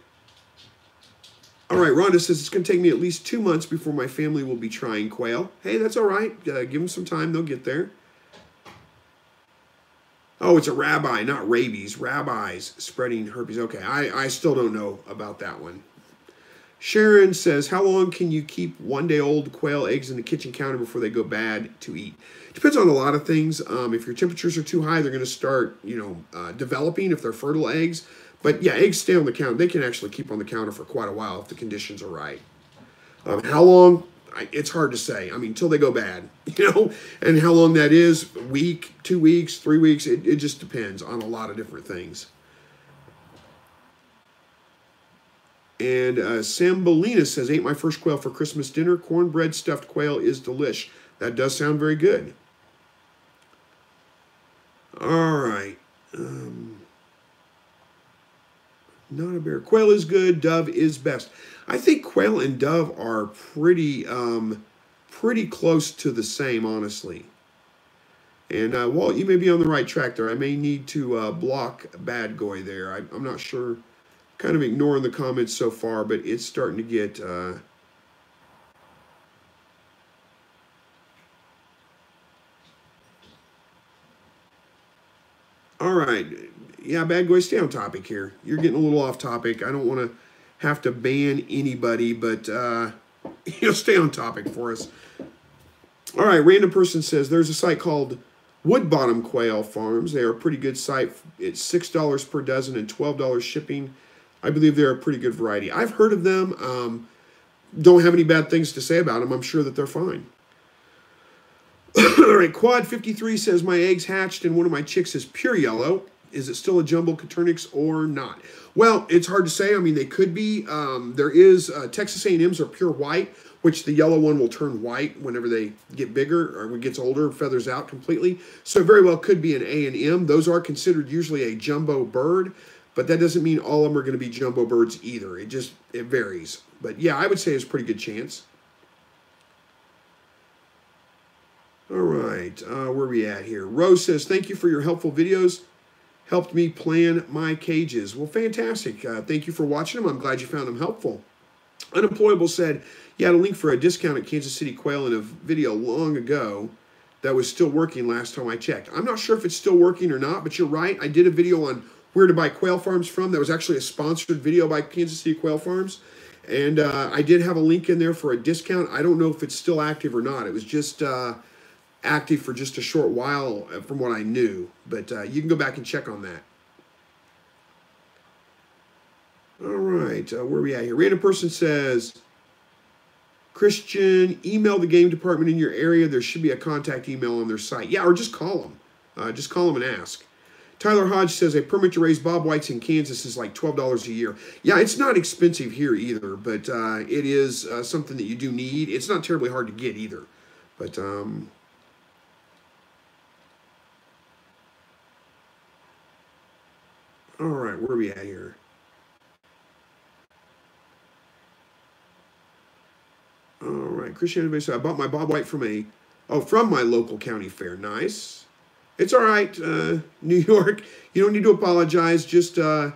All right, Rhonda says, it's going to take me at least 2 months before my family will be trying quail. Hey, that's all right. Give them some time. They'll get there. Oh, it's a rabbi, not rabies. Rabbis spreading herpes. Okay, I still don't know about that one. Sharon says, how long can you keep one-day-old quail eggs in the kitchen counter before they go bad to eat? Depends on a lot of things. If your temperatures are too high, they're going to start, developing if they're fertile eggs. But yeah, eggs stay on the counter. They can actually keep on the counter for quite a while if the conditions are right. How long? It's hard to say. I mean, until they go bad, and how long that is, a week, 2 weeks, 3 weeks, it just depends on a lot of different things. And Sambolina says, ate my first quail for Christmas dinner. Cornbread stuffed quail is delish. That does sound very good. All right. Not a bear. Quail is good. Dove is best. I think quail and dove are pretty close to the same, honestly. And Walt, you may be on the right track there. I may need to block Bad Goy there. I'm not sure. Kind of ignoring the comments so far, but it's starting to get... All right. Yeah, Bad Goy, stay on topic here. You're getting a little off topic. I don't want to have to ban anybody, but stay on topic for us. All right, random person says there's a site called Wood Bottom Quail Farms. They are a pretty good site. It's $6 per dozen and $12 shipping. I believe they're a pretty good variety. I've heard of them. Don't have any bad things to say about them. I'm sure that they're fine. All right, Quad 53 says my eggs hatched and one of my chicks is pure yellow. Is it still a jumbo Coturnix or not? Well, it's hard to say. I mean, they could be. There is Texas A&Ms are pure white, which the yellow one will turn white whenever they get bigger or when it gets older, feathers out completely. So it very well could be an A&M. Those are considered usually a jumbo bird, but that doesn't mean all of them are going to be jumbo birds either. It varies. But yeah, I would say it's a pretty good chance. All right, where are we at here? Rose says, thank you for your helpful videos. Helped me plan my cages. Well, fantastic. Thank you for watching them. I'm glad you found them helpful. Unemployable said, you had a link for a discount at Kansas City Quail in a video long ago that was still working last time I checked. I'm not sure if it's still working or not, but you're right. I did a video on where to buy quail farms from. That was actually a sponsored video by Kansas City Quail Farms. And I did have a link in there for a discount. I don't know if it's still active or not. It was just... active for just a short while from what I knew, but you can go back and check on that. All right, where are we at here? Random person says, Christian, email the game department in your area. There should be a contact email on their site. Yeah, or just call them. Just call them and ask. Tyler Hodge says a permit to raise bob whites in Kansas is like $12 a year. Yeah, it's not expensive here either, but it is something that you do need. It's not terribly hard to get either, but... All right, where are we at here? All right, Christianity said, I bought my bob white from my local county fair. Nice. It's all right, New York. You don't need to apologize. Just do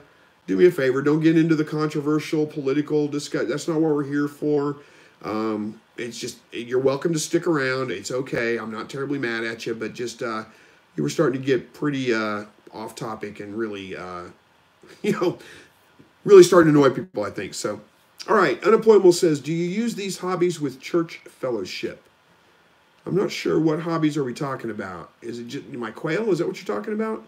me a favor. Don't get into the controversial political discussion. That's not what we're here for. It's just, you're welcome to stick around. It's okay. I'm not terribly mad at you, but just, you were starting to get pretty... off topic and really, really starting to annoy people, I think. So, all right. Unemployable says, do you use these hobbies with church fellowship? I'm not sure what hobbies are we talking about. Is it just my quail? Is that what you're talking about?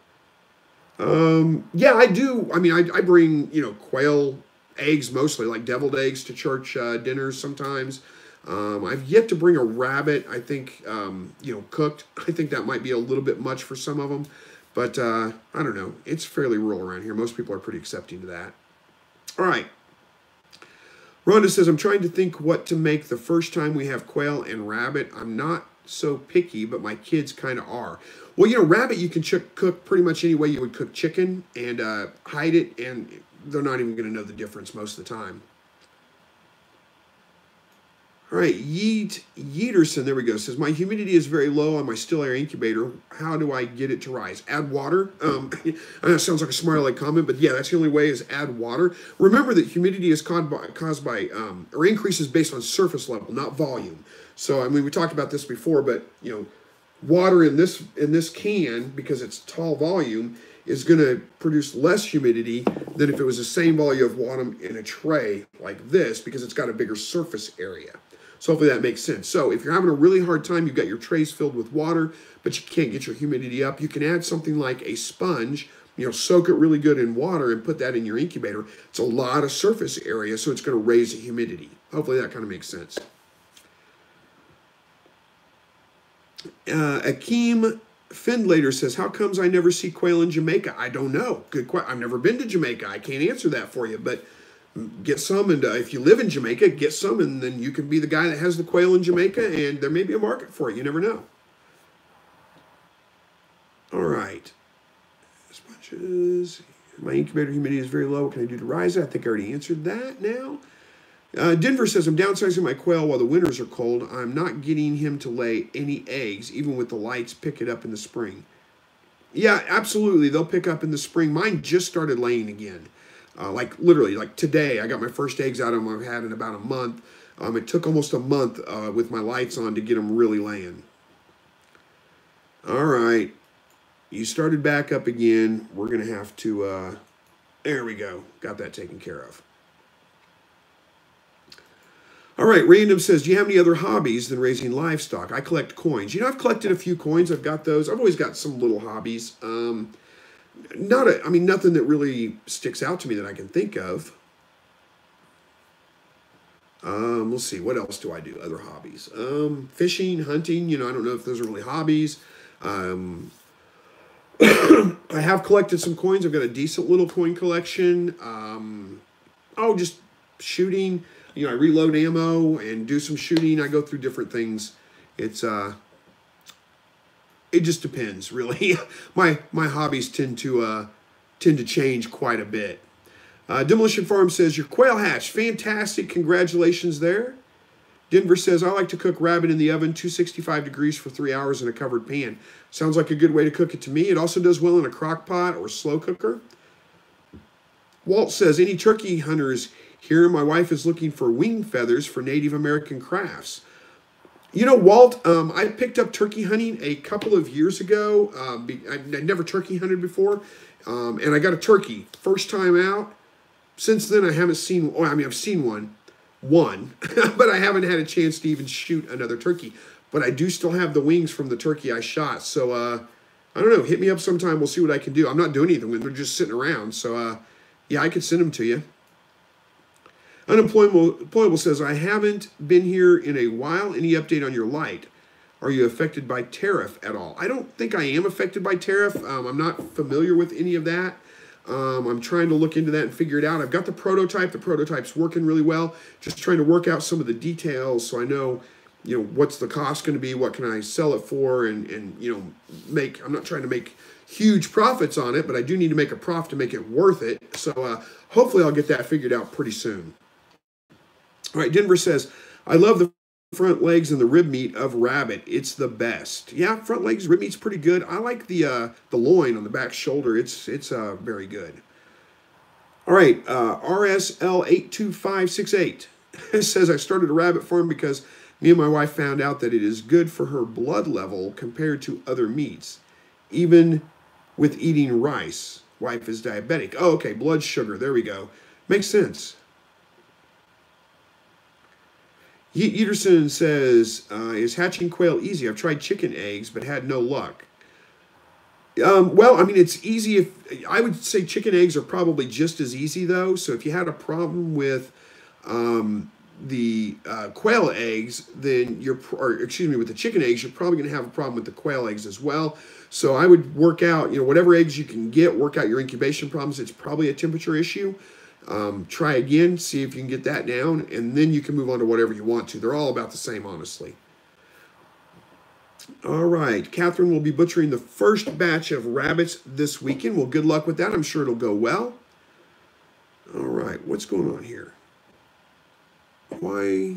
Yeah, I do. I mean, I bring, quail eggs mostly, like deviled eggs to church dinners sometimes. I've yet to bring a rabbit, I think, cooked. I think that might be a little bit much for some of them. But I don't know. It's fairly rural around here. Most people are pretty accepting to that. All right. Rhonda says, I'm trying to think what to make the first time we have quail and rabbit. I'm not so picky, but my kids kind of are. Well, rabbit you can cook pretty much any way you would cook chicken and hide it, and they're not even going to know the difference most of the time. All right, Yeaterson, there we go, says, my humidity is very low on my still air incubator. How do I get it to rise? Add water. I know it sounds like a smart aleck comment, but yeah, that's the only way is add water. Remember that humidity is caused by increases based on surface level, not volume. So, I mean, we talked about this before, but, water in this can, because it's tall volume, is going to produce less humidity than if it was the same volume of water in a tray like this, because it's got a bigger surface area. So hopefully that makes sense. So if you're having a really hard time, you've got your trays filled with water, but you can't get your humidity up, you can add something like a sponge, soak it really good in water and put that in your incubator. It's a lot of surface area, so it's going to raise the humidity. Hopefully that kind of makes sense. Akeem Findlater says, how comes I never see quail in Jamaica? I don't know. Good question. I've never been to Jamaica. I can't answer that for you, but get some, and if you live in Jamaica, get some, and then you can be the guy that has the quail in Jamaica, and there may be a market for it. You never know. All right. Sponges. My incubator humidity is very low. What can I do to rise it? I think I already answered that now. Denver says, I'm downsizing my quail while the winters are cold. I'm not getting him to lay any eggs, even with the lights pick it up in the spring. Yeah, absolutely. They'll pick up in the spring. Mine just started laying again. Like literally, like today, I got my first eggs out of them I've had in about a month. It took almost a month with my lights on to get them really laying. All right. You started back up again. We're going to have to, there we go. Got that taken care of. All right, Random says, do you have any other hobbies than raising livestock? I collect coins. I've collected a few coins. I've got those. I've always got some little hobbies. Nothing that really sticks out to me that I can think of. Let's see, what else do I do? Other hobbies. Fishing, hunting, I don't know if those are really hobbies. I have collected some coins. I've got a decent little coin collection. Just shooting. I reload ammo and do some shooting. I go through different things. It just depends, really. My hobbies tend to change quite a bit. Demolition Farm says, your quail hatch, fantastic, congratulations there. Denver says, I like to cook rabbit in the oven, 265 degrees for 3 hours in a covered pan. Sounds like a good way to cook it to me. It also does well in a crock pot or slow cooker. Walt says, any turkey hunters here? My wife is looking for wing feathers for Native American crafts. Walt, I picked up turkey hunting a couple of years ago. I'd never turkey hunted before, and I got a turkey first time out. Since then, I haven't seen, I've seen one, but I haven't had a chance to even shoot another turkey. But I do still have the wings from the turkey I shot. So, I don't know, hit me up sometime. We'll see what I can do. I'm not doing anything with them. They're just sitting around. So, yeah, I could send them to you. Unemployable says, I haven't been here in a while. Any update on your light? Are you affected by tariff at all? I don't think I am affected by tariff. I'm not familiar with any of that. I'm trying to look into that and figure it out. I've got the prototype. The prototype's working really well. Just trying to work out some of the details so I know, what's the cost going to be? What can I sell it for? And I'm not trying to make huge profits on it, but I do need to make a profit to make it worth it. So hopefully I'll get that figured out pretty soon. All right, Denver says, I love the front legs and the rib meat of rabbit. It's the best. Yeah, front legs, rib meat's pretty good. I like the loin on the back shoulder. It's very good. All right, RSL82568 says, I started a rabbit farm because me and my wife found out that it is good for her blood level compared to other meats, even with eating rice. Wife is diabetic. Oh, okay, blood sugar. There we go. Makes sense. Yeterson says, is hatching quail easy? I've tried chicken eggs, but had no luck. It's easy. I would say chicken eggs are probably just as easy, though. So if you had a problem with the quail eggs, then with the chicken eggs, you're probably going to have a problem with the quail eggs as well. So I would work out, whatever eggs you can get, work out your incubation problems. It's probably a temperature issue. Try again, see if you can get that down, and then you can move on to whatever you want to. They're all about the same, honestly. All right, Catherine will be butchering the first batch of rabbits this weekend. Well, good luck with that. I'm sure it'll go well. All right, what's going on here? Why?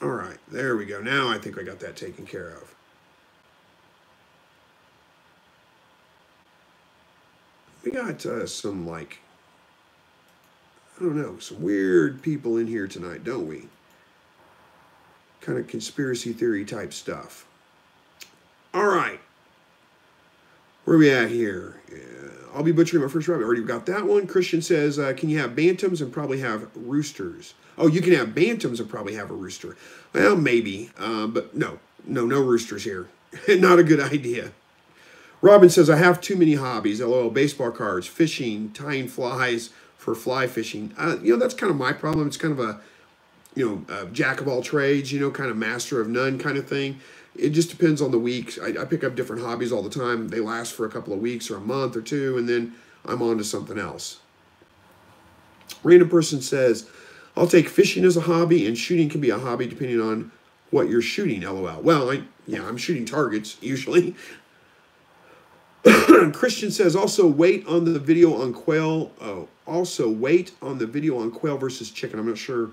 All right, there we go. Now I think I got that taken care of. We got some I don't know, some weird people in here tonight, don't we? Kind of conspiracy theory type stuff. All right. Where are we at here? I'll be butchering my first rabbit. Already got that one. Christian says, can you have bantams and probably have roosters? Oh, you can have bantams and probably have a rooster. Well, maybe, but no roosters here. Not a good idea. Robin says, I have too many hobbies. LOL, baseball cards, fishing, tying flies for fly fishing. That's kind of my problem. It's kind of a jack of all trades, kind of master of none kind of thing. It just depends on the week. I pick up different hobbies all the time. They last for a couple of weeks or a month or two, and then I'm on to something else. Random person says, I'll take fishing as a hobby, and shooting can be a hobby depending on what you're shooting, LOL. Well, I'm shooting targets, usually. Christian says, also wait on the video on quail. Oh, also wait on the video on quail versus chicken. I'm not sure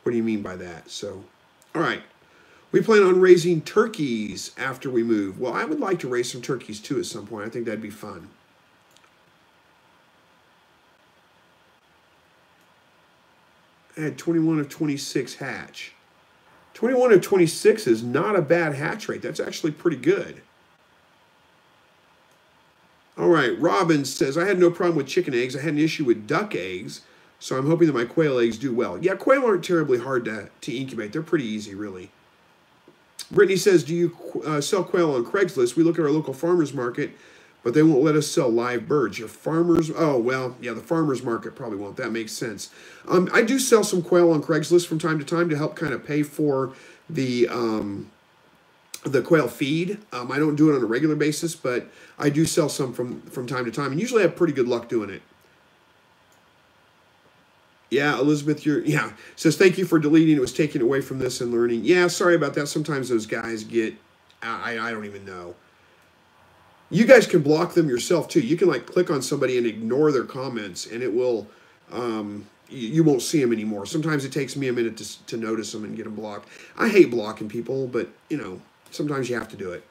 what do you mean by that. So, all right. We plan on raising turkeys after we move. Well, I would like to raise some turkeys too at some point. I think that'd be fun. I had 21 of 26 hatch. 21 of 26 is not a bad hatch rate. That's actually pretty good. All right, Robin says, I had no problem with chicken eggs. I had an issue with duck eggs, so I'm hoping that my quail eggs do well. Yeah, quail aren't terribly hard to incubate. They're pretty easy, really. Brittany says, do you sell quail on Craigslist? We look at our local farmers market, but they won't let us sell live birds. Your farmers, oh, well, yeah, the farmers market probably won't. That makes sense. I do sell some quail on Craigslist from time to time to help kind of pay for the quail feed. I don't do it on a regular basis, but I do sell some from time to time, and usually I have pretty good luck doing it. Yeah, Elizabeth, says, thank you for deleting. It was taken away from this and learning. Yeah, sorry about that. Sometimes those guys get, I don't even know. You guys can block them yourself, too. You can, click on somebody and ignore their comments, and it will, you won't see them anymore. Sometimes it takes me a minute to notice them and get them blocked. I hate blocking people, but, sometimes you have to do it.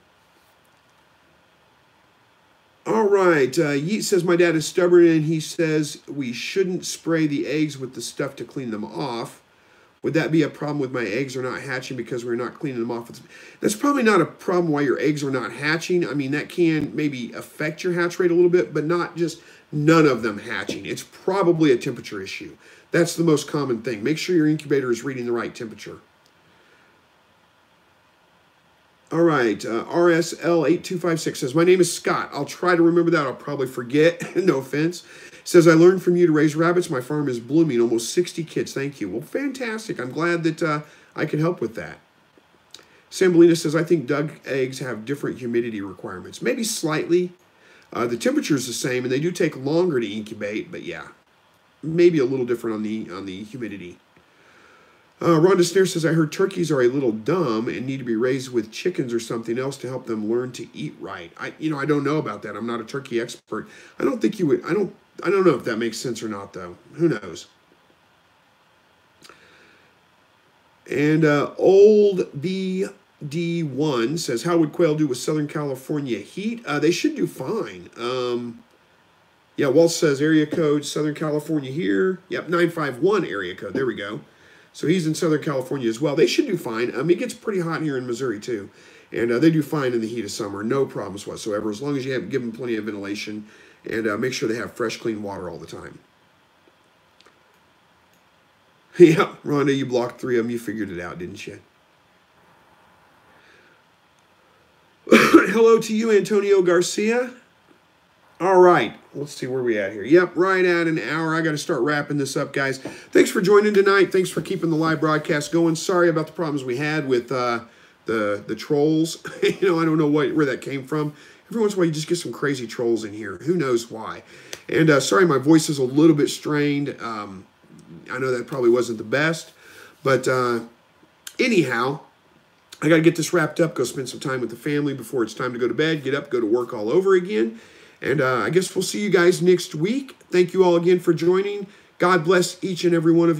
All right, Yeet says, my dad is stubborn, and he says we shouldn't spray the eggs with the stuff to clean them off. Would that be a problem with my eggs are not hatching because we're not cleaning them off? That's probably not a problem why your eggs are not hatching. I mean, that can maybe affect your hatch rate a little bit, but not just none of them hatching. It's probably a temperature issue. That's the most common thing. Make sure your incubator is reading the right temperature. All right, RSL8256 says, my name is Scott. I'll try to remember that. I'll probably forget. No offense. Says, I learned from you to raise rabbits. My farm is blooming. Almost 60 kids. Thank you. Well, fantastic. I'm glad that I can help with that. Sambolina says, I think duck eggs have different humidity requirements. Maybe slightly. The temperature is the same, and they do take longer to incubate. But, yeah, maybe a little different on the humidity. Rhonda Snare says, I heard turkeys are a little dumb and need to be raised with chickens or something else to help them learn to eat right. I don't know about that. I'm not a turkey expert. I don't think you would. I don't know if that makes sense or not, though. Who knows? And Old BD1 says, how would quail do with Southern California heat? They should do fine. Yeah, Walt says area code Southern California here. Yep, 951 area code. There we go. So he's in Southern California as well. They should do fine. It gets pretty hot here in Missouri, too. And they do fine in the heat of summer. No problems whatsoever, as long as you give them plenty of ventilation and make sure they have fresh, clean water all the time. Yeah, Rhonda, you blocked 3 of them. You figured it out, didn't you? Hello to you, Antonio Garcia. All right, let's see where we at here. Yep, right at an hour. I got to start wrapping this up, guys. Thanks for joining tonight. Thanks for keeping the live broadcast going. Sorry about the problems we had with the trolls. I don't know where that came from. Every once in a while, you just get some crazy trolls in here. Who knows why? And sorry, my voice is a little bit strained. I know that probably wasn't the best. But anyhow, I got to get this wrapped up, go spend some time with the family before it's time to go to bed, get up, go to work all over again. And I guess we'll see you guys next week. Thank you all again for joining. God bless each and every one of you.